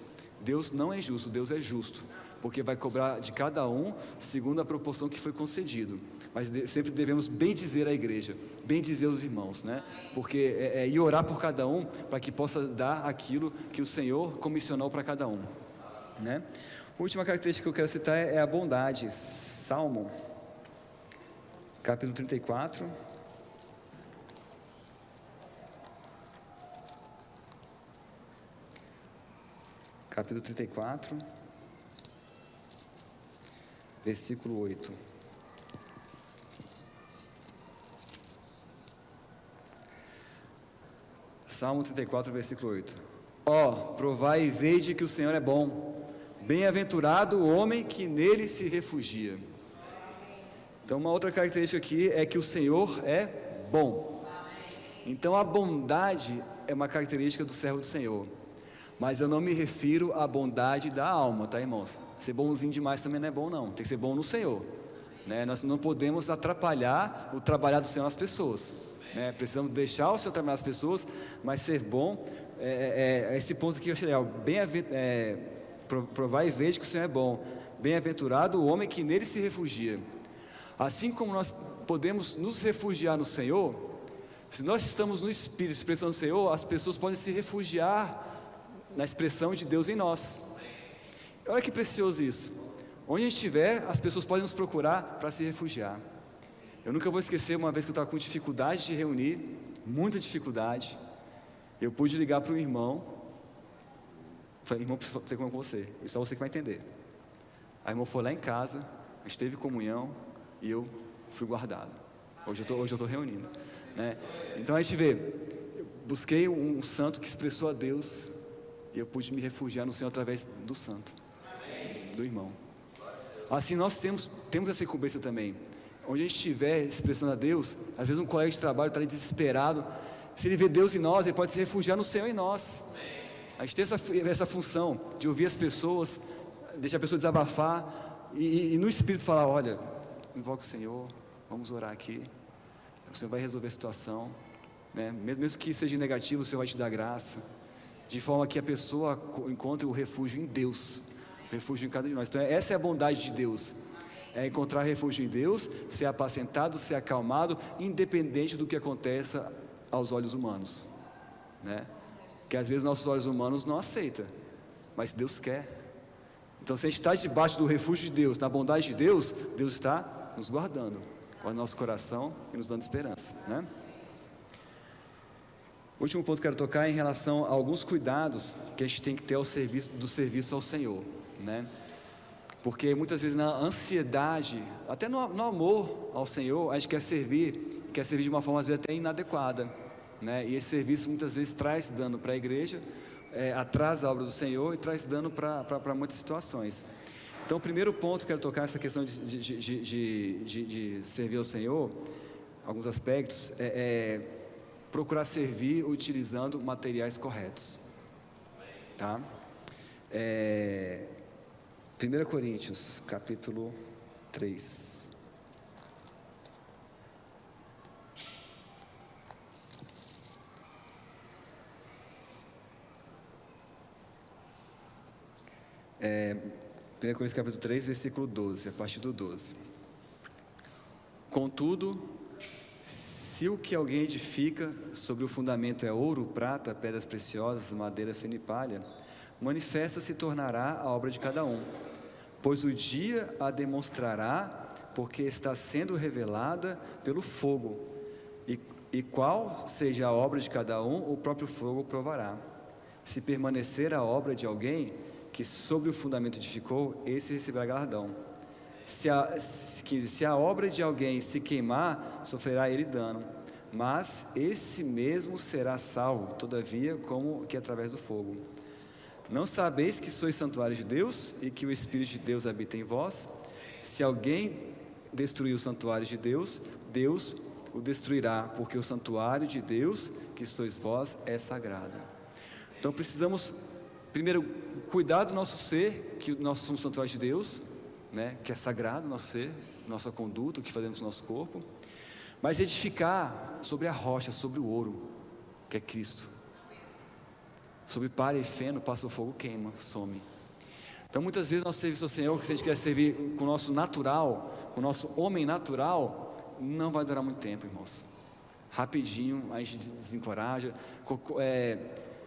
Deus não é injusto, Deus é justo, porque vai cobrar de cada um segundo a proporção que foi concedido. Mas sempre devemos bendizer a igreja, bendizer os irmãos, né? Porque e orar por cada um, para que possa dar aquilo que o Senhor comissionou para cada um, né? A última característica que eu quero citar é a bondade. Salmo, capítulo 34. Capítulo 34, versículo 8. Salmo 34, versículo 8. Provai e vede que o Senhor é bom, bem-aventurado o homem que nele se refugia. Então, uma outra característica aqui é que o Senhor é bom. Então, a bondade é uma característica do servo do Senhor. Mas eu não me refiro à bondade da alma, tá, irmãos? Ser bonzinho demais também não é bom, não. Tem que ser bom no Senhor, né? Nós não podemos atrapalhar o trabalhar do Senhor nas pessoas, né? Precisamos deixar o Senhor trabalhar nas pessoas, mas ser bom esse ponto que eu achei legal. Provar e ver que o Senhor é bom. Bem-aventurado o homem que nele se refugia. Assim como nós podemos nos refugiar no Senhor, se nós estamos no Espírito, expressão do Senhor, as pessoas podem se refugiar na expressão de Deus em nós. Olha que precioso isso. Onde a gente estiver, as pessoas podem nos procurar para se refugiar. Eu nunca vou esquecer uma vez que eu estava com dificuldade de reunir, muita dificuldade. Eu pude ligar para um irmão. Falei, irmão, preciso ter comunhão com você. E só você que vai entender. A irmã foi lá em casa, a gente teve comunhão e eu fui guardado. Hoje eu estou reunindo, né? Então a gente vê, eu busquei um santo que expressou a Deus e eu pude me refugiar no Senhor através do santo, do irmão. Assim nós temos essa incumbência também. Onde a gente estiver expressando a Deus, às vezes um colega de trabalho está ali desesperado. Se ele vê Deus em nós, ele pode se refugiar no Senhor em nós. A gente tem essa função de ouvir as pessoas, deixar a pessoa desabafar e no Espírito falar, olha, invoca o Senhor, vamos orar aqui, o Senhor vai resolver a situação, né? Mesmo que seja negativo, o Senhor vai te dar graça, de forma que a pessoa encontre o refúgio em Deus, o refúgio em cada um de nós. Então essa é a bondade de Deus, é encontrar refúgio em Deus, ser apacentado, ser acalmado, independente do que aconteça aos olhos humanos, né? Que às vezes nossos olhos humanos não aceitam, mas Deus quer. Então, se a gente está debaixo do refúgio de Deus, na bondade de Deus, Deus está nos guardando, guardando nosso coração e nos dando esperança, né? O último ponto que eu quero tocar é em relação a alguns cuidados que a gente tem que ter do serviço ao Senhor, né? Porque muitas vezes na ansiedade, até no amor ao Senhor, a gente quer servir de uma forma às vezes até inadequada, né? E esse serviço muitas vezes traz dano para a igreja, atrasa a obra do Senhor e traz dano para muitas situações. Então, o primeiro ponto que eu quero tocar nessa questão de servir ao Senhor, alguns aspectos, procurar servir utilizando materiais corretos, tá? 1 Coríntios, capítulo 3. É, 1 Coríntios capítulo 3, versículo 12, a partir do 12. Contudo, se o que alguém edifica sobre o fundamento é ouro, prata, pedras preciosas, madeira fina e palha, manifesta se tornará a obra de cada um, pois o dia a demonstrará, porque está sendo revelada pelo fogo, e qual seja a obra de cada um, o próprio fogo provará. Se permanecer a obra de alguém que sobre o fundamento edificou, esse receberá galardão. Se a obra de alguém se queimar, sofrerá ele dano, mas esse mesmo será salvo, todavia, como que através do fogo. Não sabeis que sois santuário de Deus e que o Espírito de Deus habita em vós? Se alguém destruir o santuário de Deus, Deus o destruirá, porque o santuário de Deus, que sois vós, é sagrado. Então precisamos, primeiro, cuidar do nosso ser, que nós somos santuário de Deus, né, que é sagrado, nosso ser, nossa conduta, o que fazemos no nosso corpo, mas edificar sobre a rocha, sobre o ouro, que é Cristo. Sobre palha e feno passa o fogo, queima, some. Então muitas vezes nosso serviço ao Senhor, que se a gente quer servir com o nosso natural, com o nosso homem natural, não vai durar muito tempo, irmãos. Rapidinho a gente desencoraja.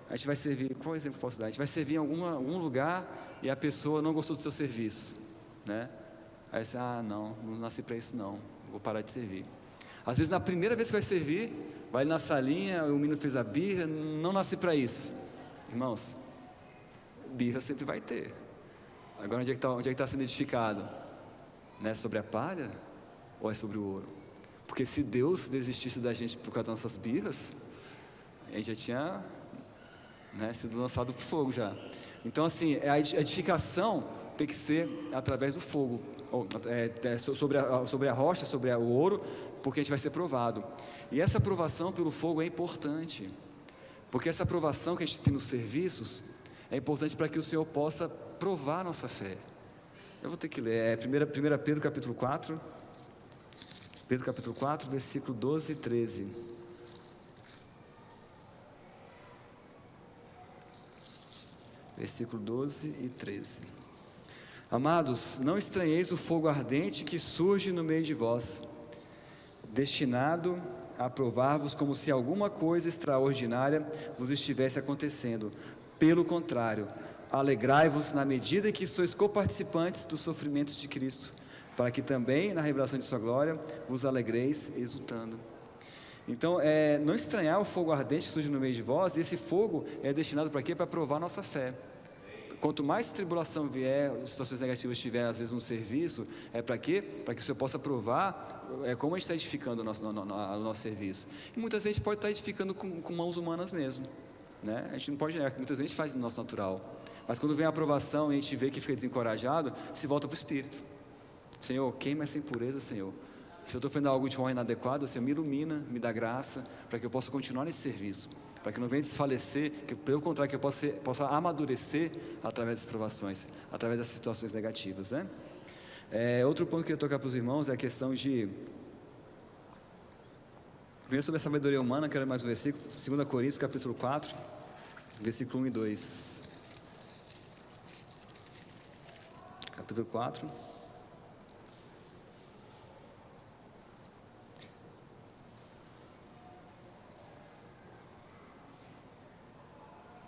A gente vai servir, qual exemplo posso dar? A gente vai servir em algum lugar e a pessoa não gostou do seu serviço, né? Aí você, não nasci para isso não, vou parar de servir. Às vezes na primeira vez que vai servir, vai na salinha, o menino fez a birra, não nasci para isso. Irmãos, birra sempre vai ter. Agora onde é que está sendo edificado? Né? Sobre a palha ou é sobre o ouro? Porque se Deus desistisse da gente por causa das nossas birras, a gente já tinha, né, sido lançado para o fogo já. Então assim, a edificação tem que ser através do fogo, sobre a rocha, sobre o ouro, porque a gente vai ser provado. E essa provação pelo fogo é importante, porque essa provação que a gente tem nos serviços é importante para que o Senhor possa provar a nossa fé. Eu vou ter que ler, 1 Pedro capítulo 4, versículo 12 e 13. Versículo 12 e 13. Amados, não estranheis o fogo ardente que surge no meio de vós, destinado a provar-vos como se alguma coisa extraordinária vos estivesse acontecendo. Pelo contrário, alegrai-vos na medida que sois coparticipantes dos sofrimentos de Cristo, para que também na revelação de sua glória vos alegreis exultando. Então, não estranhar o fogo ardente que surge no meio de vós. E esse fogo é destinado para quê? Para provar nossa fé. Quanto mais tribulação vier, situações negativas tiver, às vezes no serviço, para quê? Para que o Senhor possa provar como a gente está edificando o nosso serviço. E muitas vezes a gente pode estar edificando com mãos humanas mesmo, né? A gente não pode negar, muitas vezes a gente faz no nosso natural, mas quando vem a aprovação e a gente vê que fica desencorajado, se volta para o Espírito. Senhor, queima essa impureza, Senhor. Se eu estou fazendo algo de forma inadequada, Senhor, me ilumina, me dá graça, para que eu possa continuar nesse serviço, para que não venha desfalecer, que pelo contrário, que eu possa amadurecer através das provações, através das situações negativas, né? Outro ponto que eu queria tocar para os irmãos é a questão de... Primeiro sobre a sabedoria humana, quero mais um versículo, 2 Coríntios capítulo 4, versículo 1 e 2. Capítulo 4.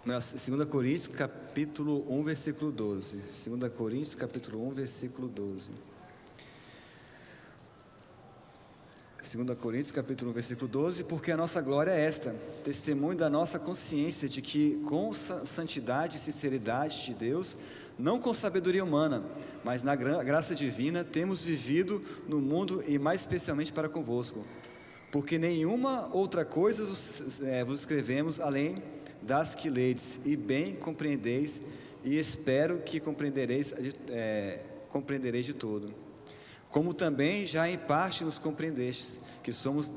2 Coríntios capítulo 1, versículo 12. 2 Coríntios capítulo 1, versículo 12. 2 Coríntios capítulo 1, versículo 12, porque a nossa glória é esta, testemunho da nossa consciência de que com santidade e sinceridade de Deus, não com sabedoria humana, mas na graça divina, temos vivido no mundo e mais especialmente para convosco, porque nenhuma outra coisa vos escrevemos além das que ledes e bem compreendeis, e espero que compreendereis de todo. Como também já em parte nos compreendestes, que somos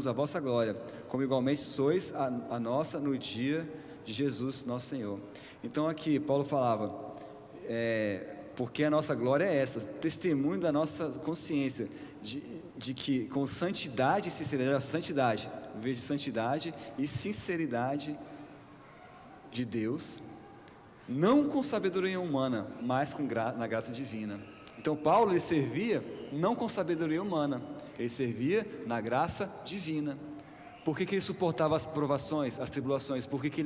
a vossa glória, como igualmente sois a nossa no dia de Jesus nosso Senhor. Então aqui Paulo falava, porque a nossa glória é essa, testemunho da nossa consciência, de que com santidade e sinceridade, em vez de santidade e sinceridade de Deus, não com sabedoria humana, mas na graça divina. Então Paulo, ele servia não com sabedoria humana, ele servia na graça divina. Por que ele suportava as provações, as tribulações? Por que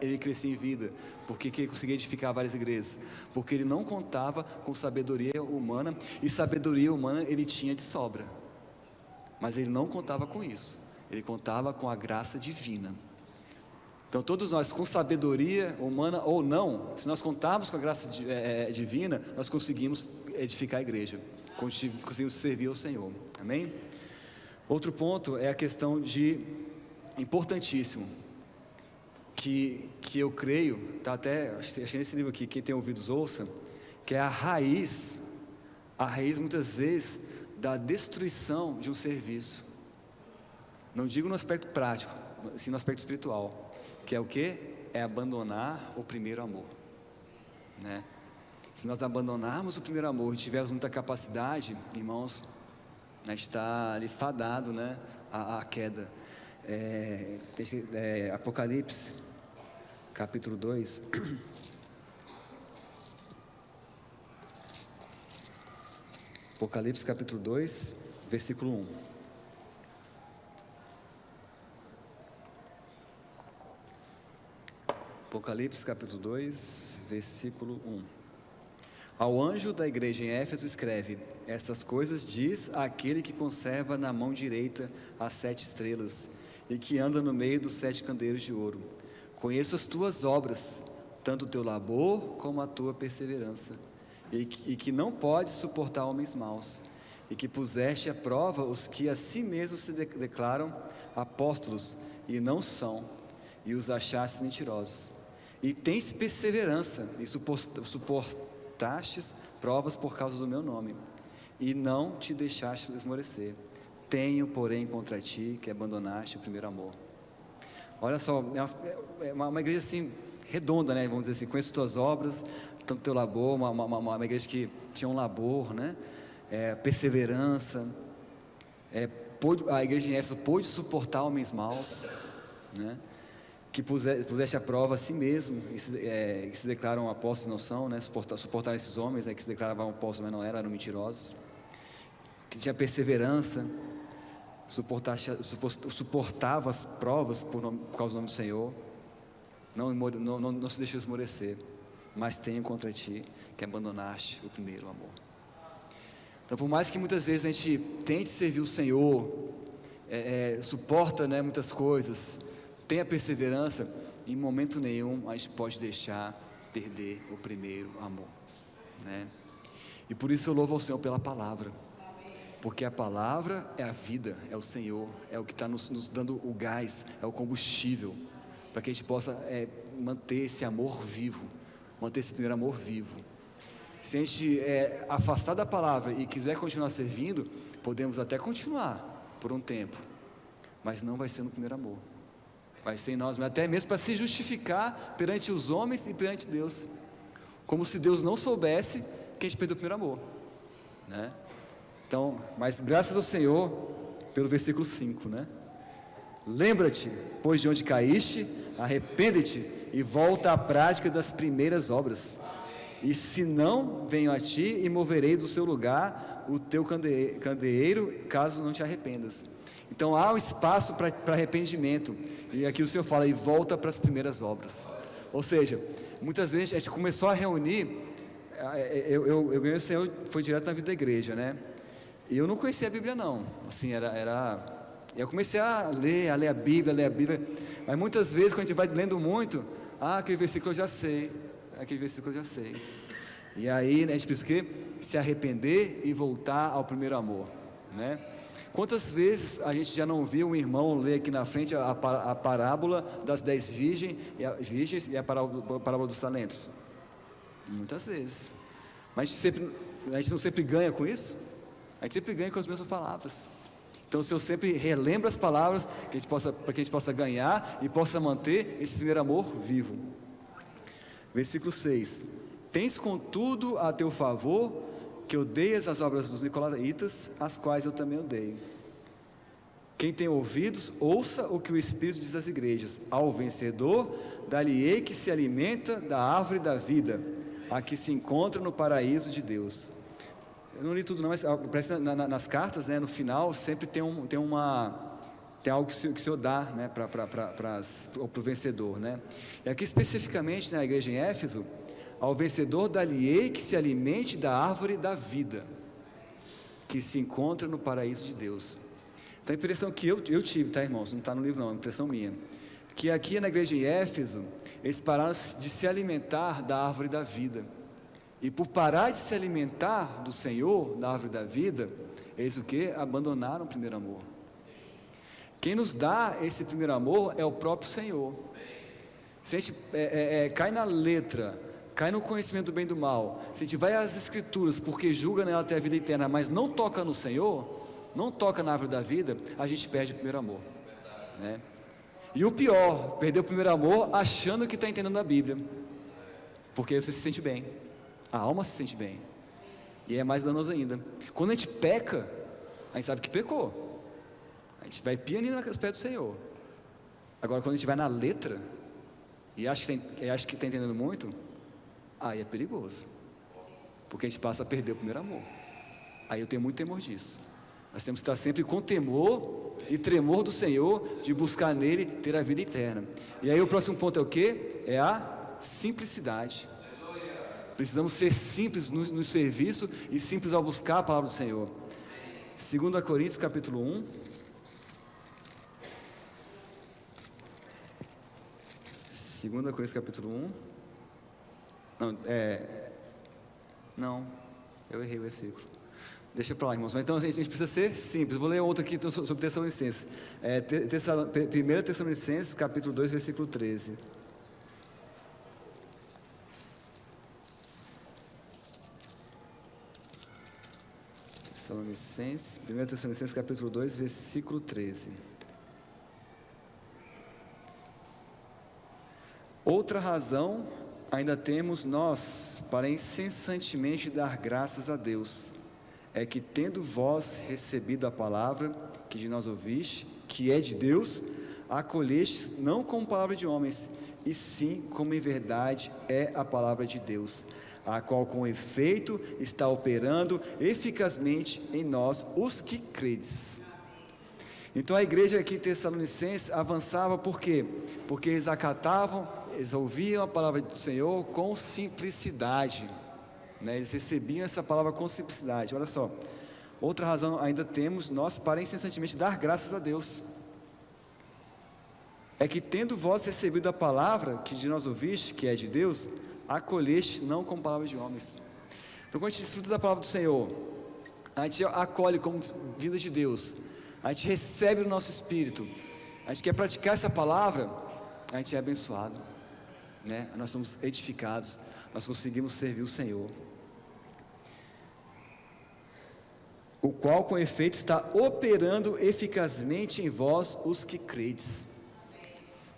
ele crescia em vida? Por que ele conseguia edificar várias igrejas? Porque ele não contava com sabedoria humana, e sabedoria humana ele tinha de sobra, mas ele não contava com isso, ele contava com a graça divina. Então todos nós, com sabedoria humana ou não, se nós contarmos com a graça divina, nós conseguimos edificar a igreja, conseguimos servir ao Senhor, amém? Outro ponto é a questão importantíssimo, que eu creio, tá até, achei nesse livro aqui, quem tem ouvidos ouça, que é a raiz muitas vezes da destruição de um serviço. Não digo no aspecto prático, sim no aspecto espiritual, que é o quê? É abandonar o primeiro amor, né? Se nós abandonarmos o primeiro amor e tivermos muita capacidade, irmãos, a gente está ali fadado, né, à queda. Apocalipse, capítulo 2. Apocalipse, capítulo 2, versículo 1. Apocalipse, capítulo 2, versículo 1. Ao anjo da igreja em Éfeso escreve: estas coisas diz aquele que conserva na mão direita as 7 estrelas e que anda no meio dos 7 candeeiros de ouro. Conheço as tuas obras, tanto o teu labor como a tua perseverança, e que não podes suportar homens maus, e que puseste à prova os que a si mesmos se declaram apóstolos e não são, e os achaste mentirosos. E tens perseverança e suportastes provas por causa do meu nome, e não te deixaste esmorecer. Tenho, porém, contra ti que abandonaste o primeiro amor. Olha só, é uma igreja assim, redonda, né? Vamos dizer assim, conheço tuas obras, tanto teu labor, uma igreja que tinha um labor, né? Perseverança, a igreja em Éfeso pôde suportar homens maus, né? Que puseste à prova a si mesmo, que se declaram apóstolos e não são, né? Suportar esses homens, né? Que se declaravam apóstolos, mas não eram mentirosos, que tinha perseverança, suportava as provas por causa do nome do Senhor, não se deixou esmorecer, mas tenho contra ti que abandonaste o primeiro amor. Então, por mais que muitas vezes a gente tente servir o Senhor, suporta, né, muitas coisas, tenha perseverança, em momento nenhum a gente pode deixar perder o primeiro amor, né? E por isso eu louvo ao Senhor pela palavra, porque a palavra é a vida, é o Senhor, é o que está nos dando o gás, é o combustível, para que a gente possa manter esse amor vivo, manter esse primeiro amor vivo. Se a gente afastar da palavra e quiser continuar servindo, podemos até continuar por um tempo, mas não vai ser no primeiro amor, vai ser em nós, mas até mesmo para se justificar perante os homens e perante Deus, como se Deus não soubesse que a gente perdeu o primeiro amor, né? Então, mas graças ao Senhor, pelo versículo 5, né? Lembra-te, pois de onde caíste, arrepende-te e volta à prática das primeiras obras. E se não, venho a ti e moverei do seu lugar o teu candeeiro, caso não te arrependas. Então há um espaço para arrependimento. E aqui o Senhor fala, e volta para as primeiras obras. Ou seja, muitas vezes a gente começou a reunir, eu ganhei o Senhor, foi direto na vida da igreja, né? E eu não conhecia a Bíblia não, assim, eu comecei a ler a Bíblia, mas muitas vezes quando a gente vai lendo muito, aquele versículo eu já sei, e aí, né, a gente precisa o quê? Se arrepender e voltar ao primeiro amor, né? Quantas vezes a gente já não viu um irmão ler aqui na frente a parábola das 10 virgens e a parábola dos talentos? Muitas vezes. Mas a gente não sempre ganha com isso? A gente sempre ganha com as mesmas palavras. Então o Senhor sempre relembra as palavras para que a gente possa ganhar e possa manter esse primeiro amor vivo. Versículo 6: Tens contudo a teu favor que odeias as obras dos nicolaítas, as quais eu também odeio. Quem tem ouvidos, ouça o que o Espírito diz às igrejas. Ao vencedor, dar-lhe-ei que se alimenta da árvore da vida, a que se encontra no paraíso de Deus. Eu não li tudo não, mas parece nas cartas, né, no final, sempre tem algo que o Senhor dá, né, para o vencedor, né? E aqui especificamente na igreja em Éfeso, ao vencedor dar-lhe-ei que se alimente da árvore da vida, que se encontra no paraíso de Deus. Então a impressão que eu tive, tá, irmãos? Não está no livro não, é uma impressão minha, que aqui na igreja em Éfeso, eles pararam de se alimentar da árvore da vida, e por parar de se alimentar do Senhor, da árvore da vida, eles o que? Abandonaram o primeiro amor. Quem nos dá esse primeiro amor é o próprio Senhor. Se a gente cai na letra, cai no conhecimento do bem e do mal, se a gente vai às Escrituras porque julga nela ter a vida eterna, mas não toca no Senhor, não toca na árvore da vida, a gente perde o primeiro amor, né? E o pior, perder o primeiro amor achando que está entendendo a Bíblia, porque aí você se sente bem, a alma se sente bem, e é mais danoso ainda. Quando a gente peca, a gente sabe que pecou, a gente vai pianinho nos pés do Senhor. Agora quando a gente vai na letra e acha que está entendendo muito, aí é perigoso, porque a gente passa a perder o primeiro amor. Aí eu tenho muito temor disso. Nós temos que estar sempre com temor e tremor do Senhor, de buscar nele ter a vida eterna. E aí o próximo ponto é o quê? É a simplicidade. Precisamos ser simples no serviço e simples ao buscar a palavra do Senhor. 2 Coríntios capítulo 1. Segunda Coríntios capítulo 1. Não, eu errei o versículo. Deixa para lá, irmãos. Mas então a gente precisa ser simples. Vou ler outro aqui sobre Tessalonicenses. 1 Tessalonicenses capítulo 2, versículo 13. Tessalonicenses, 1 Tessalonicenses capítulo 2, versículo 13. Outra razão ainda temos nós para incessantemente dar graças a Deus, é que tendo vós recebido a palavra que de nós ouviste, que é de Deus, acolheste não como palavra de homens, e sim como em verdade é a palavra de Deus, a qual com efeito está operando eficazmente em nós os que credes. Então a igreja aqui em Tessalonicenses avançava por quê? Porque eles acatavam, eles ouviam a palavra do Senhor com simplicidade, né? Eles recebiam essa palavra com simplicidade. Olha só, outra razão ainda temos nós para incessantemente dar graças a Deus, é que tendo vós recebido a palavra que de nós ouviste, que é de Deus, acolheste não com palavras de homens. Então quando a gente desfruta da palavra do Senhor, a gente acolhe como vinda de Deus, a gente recebe no nosso espírito, a gente quer praticar essa palavra, a gente é abençoado, né? Nós somos edificados, nós conseguimos servir o Senhor, o qual com efeito está operando eficazmente em vós os que credes.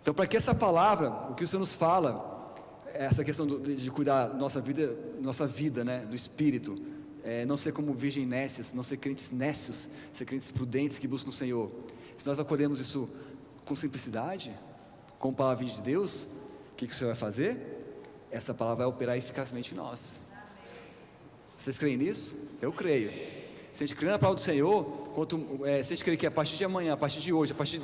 Então para que essa palavra, o que o Senhor nos fala, essa questão de cuidar da nossa vida, né, do Espírito, não ser como virgem nécias, não ser crentes nécios, ser crentes prudentes que buscam o Senhor. Se nós acolhemos isso com simplicidade, com a palavra de Deus, o que o Senhor vai fazer? essa palavra vai operar eficazmente em nós. Vocês creem nisso? Eu creio. Se a gente crê na palavra do Senhor, se a gente crê que a partir de amanhã, a partir de hoje, a partir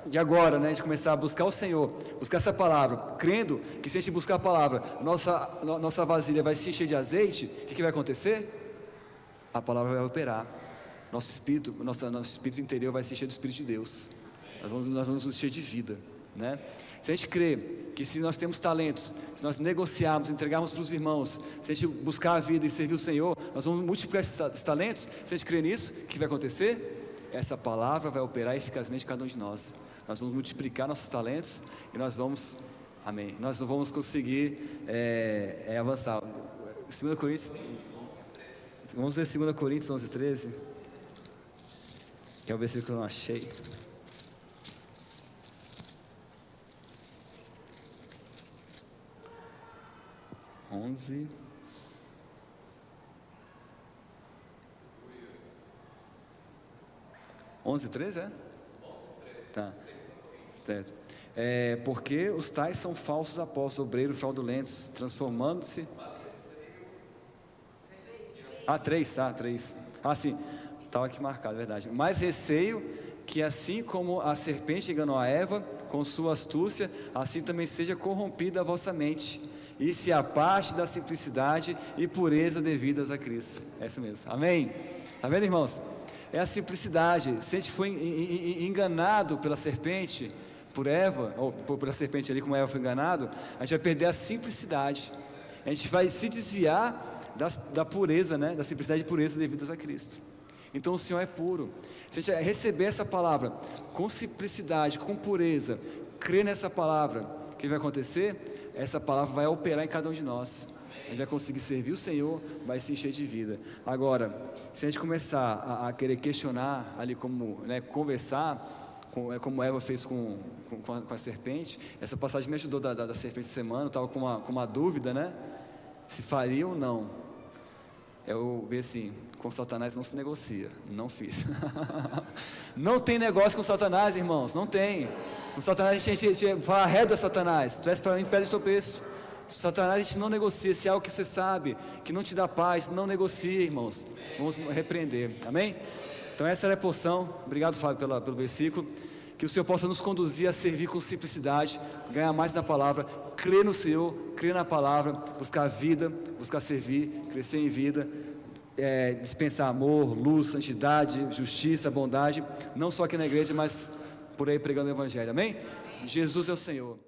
de agora, né, a gente começar a buscar o Senhor, buscar essa palavra, crendo que se a gente buscar a palavra, nossa vasilha vai se encher de azeite, o que vai acontecer? A palavra vai operar. Nosso espírito interior vai se encher do Espírito de Deus. Nós vamos nos encher de vida, né? Se a gente crê que se nós temos talentos, se nós negociarmos, entregarmos para os irmãos, se a gente buscar a vida e servir o Senhor, nós vamos multiplicar esses talentos. Se a gente crê nisso, o que vai acontecer? Essa palavra vai operar eficazmente em cada um de nós. Nós vamos multiplicar nossos talentos e nós vamos, amém, nós não vamos conseguir avançar. 2 Coríntios, vamos ler 2 Coríntios 11:13, que é o versículo que eu não achei. 11:13, é? Tá, certo. Porque os tais são falsos apóstolos, obreiros fraudulentos, transformando-se. 3. Sim, estava aqui marcado, é verdade. Mas receio que assim como a serpente enganou a Eva com sua astúcia, assim também seja corrompida a vossa mente, e se aparte da simplicidade e pureza devidas a Cristo. É isso mesmo, amém? Está vendo, irmãos? É a simplicidade. Se a gente foi enganado pela serpente, por Eva, ou pela serpente ali, como Eva foi enganado, a gente vai perder a simplicidade. A gente vai se desviar da pureza, né? Da simplicidade e pureza devidas a Cristo. Então o Senhor é puro. Se a gente receber essa palavra com simplicidade, com pureza, crer nessa palavra, o que vai acontecer? Essa palavra vai operar em cada um de nós. A gente vai conseguir servir o Senhor, vai se encher de vida. Agora, se a gente começar a querer questionar ali, como, né, conversar, como Eva fez com a serpente, essa passagem me ajudou da serpente essa semana. Eu estava com uma dúvida, né? Se faria ou não. Eu vi assim: com Satanás não se negocia. Não fiz. Não tem negócio com Satanás, irmãos. Não tem. Com Satanás a gente fala: arreda Satanás, tu és para mim pedra de tropeço. Satanás a gente não negocia. Se é algo que você sabe que não te dá paz, não negocie, irmãos. Vamos repreender, amém? Então essa era a porção. Obrigado, Fábio, pelo versículo. Que o Senhor possa nos conduzir a servir com simplicidade, ganhar mais na palavra, crer no Senhor, crer na palavra, buscar vida, buscar servir, crescer em vida, dispensar amor, luz, santidade, justiça, bondade, não só aqui na igreja, mas por aí pregando o Evangelho, amém? Jesus é o Senhor.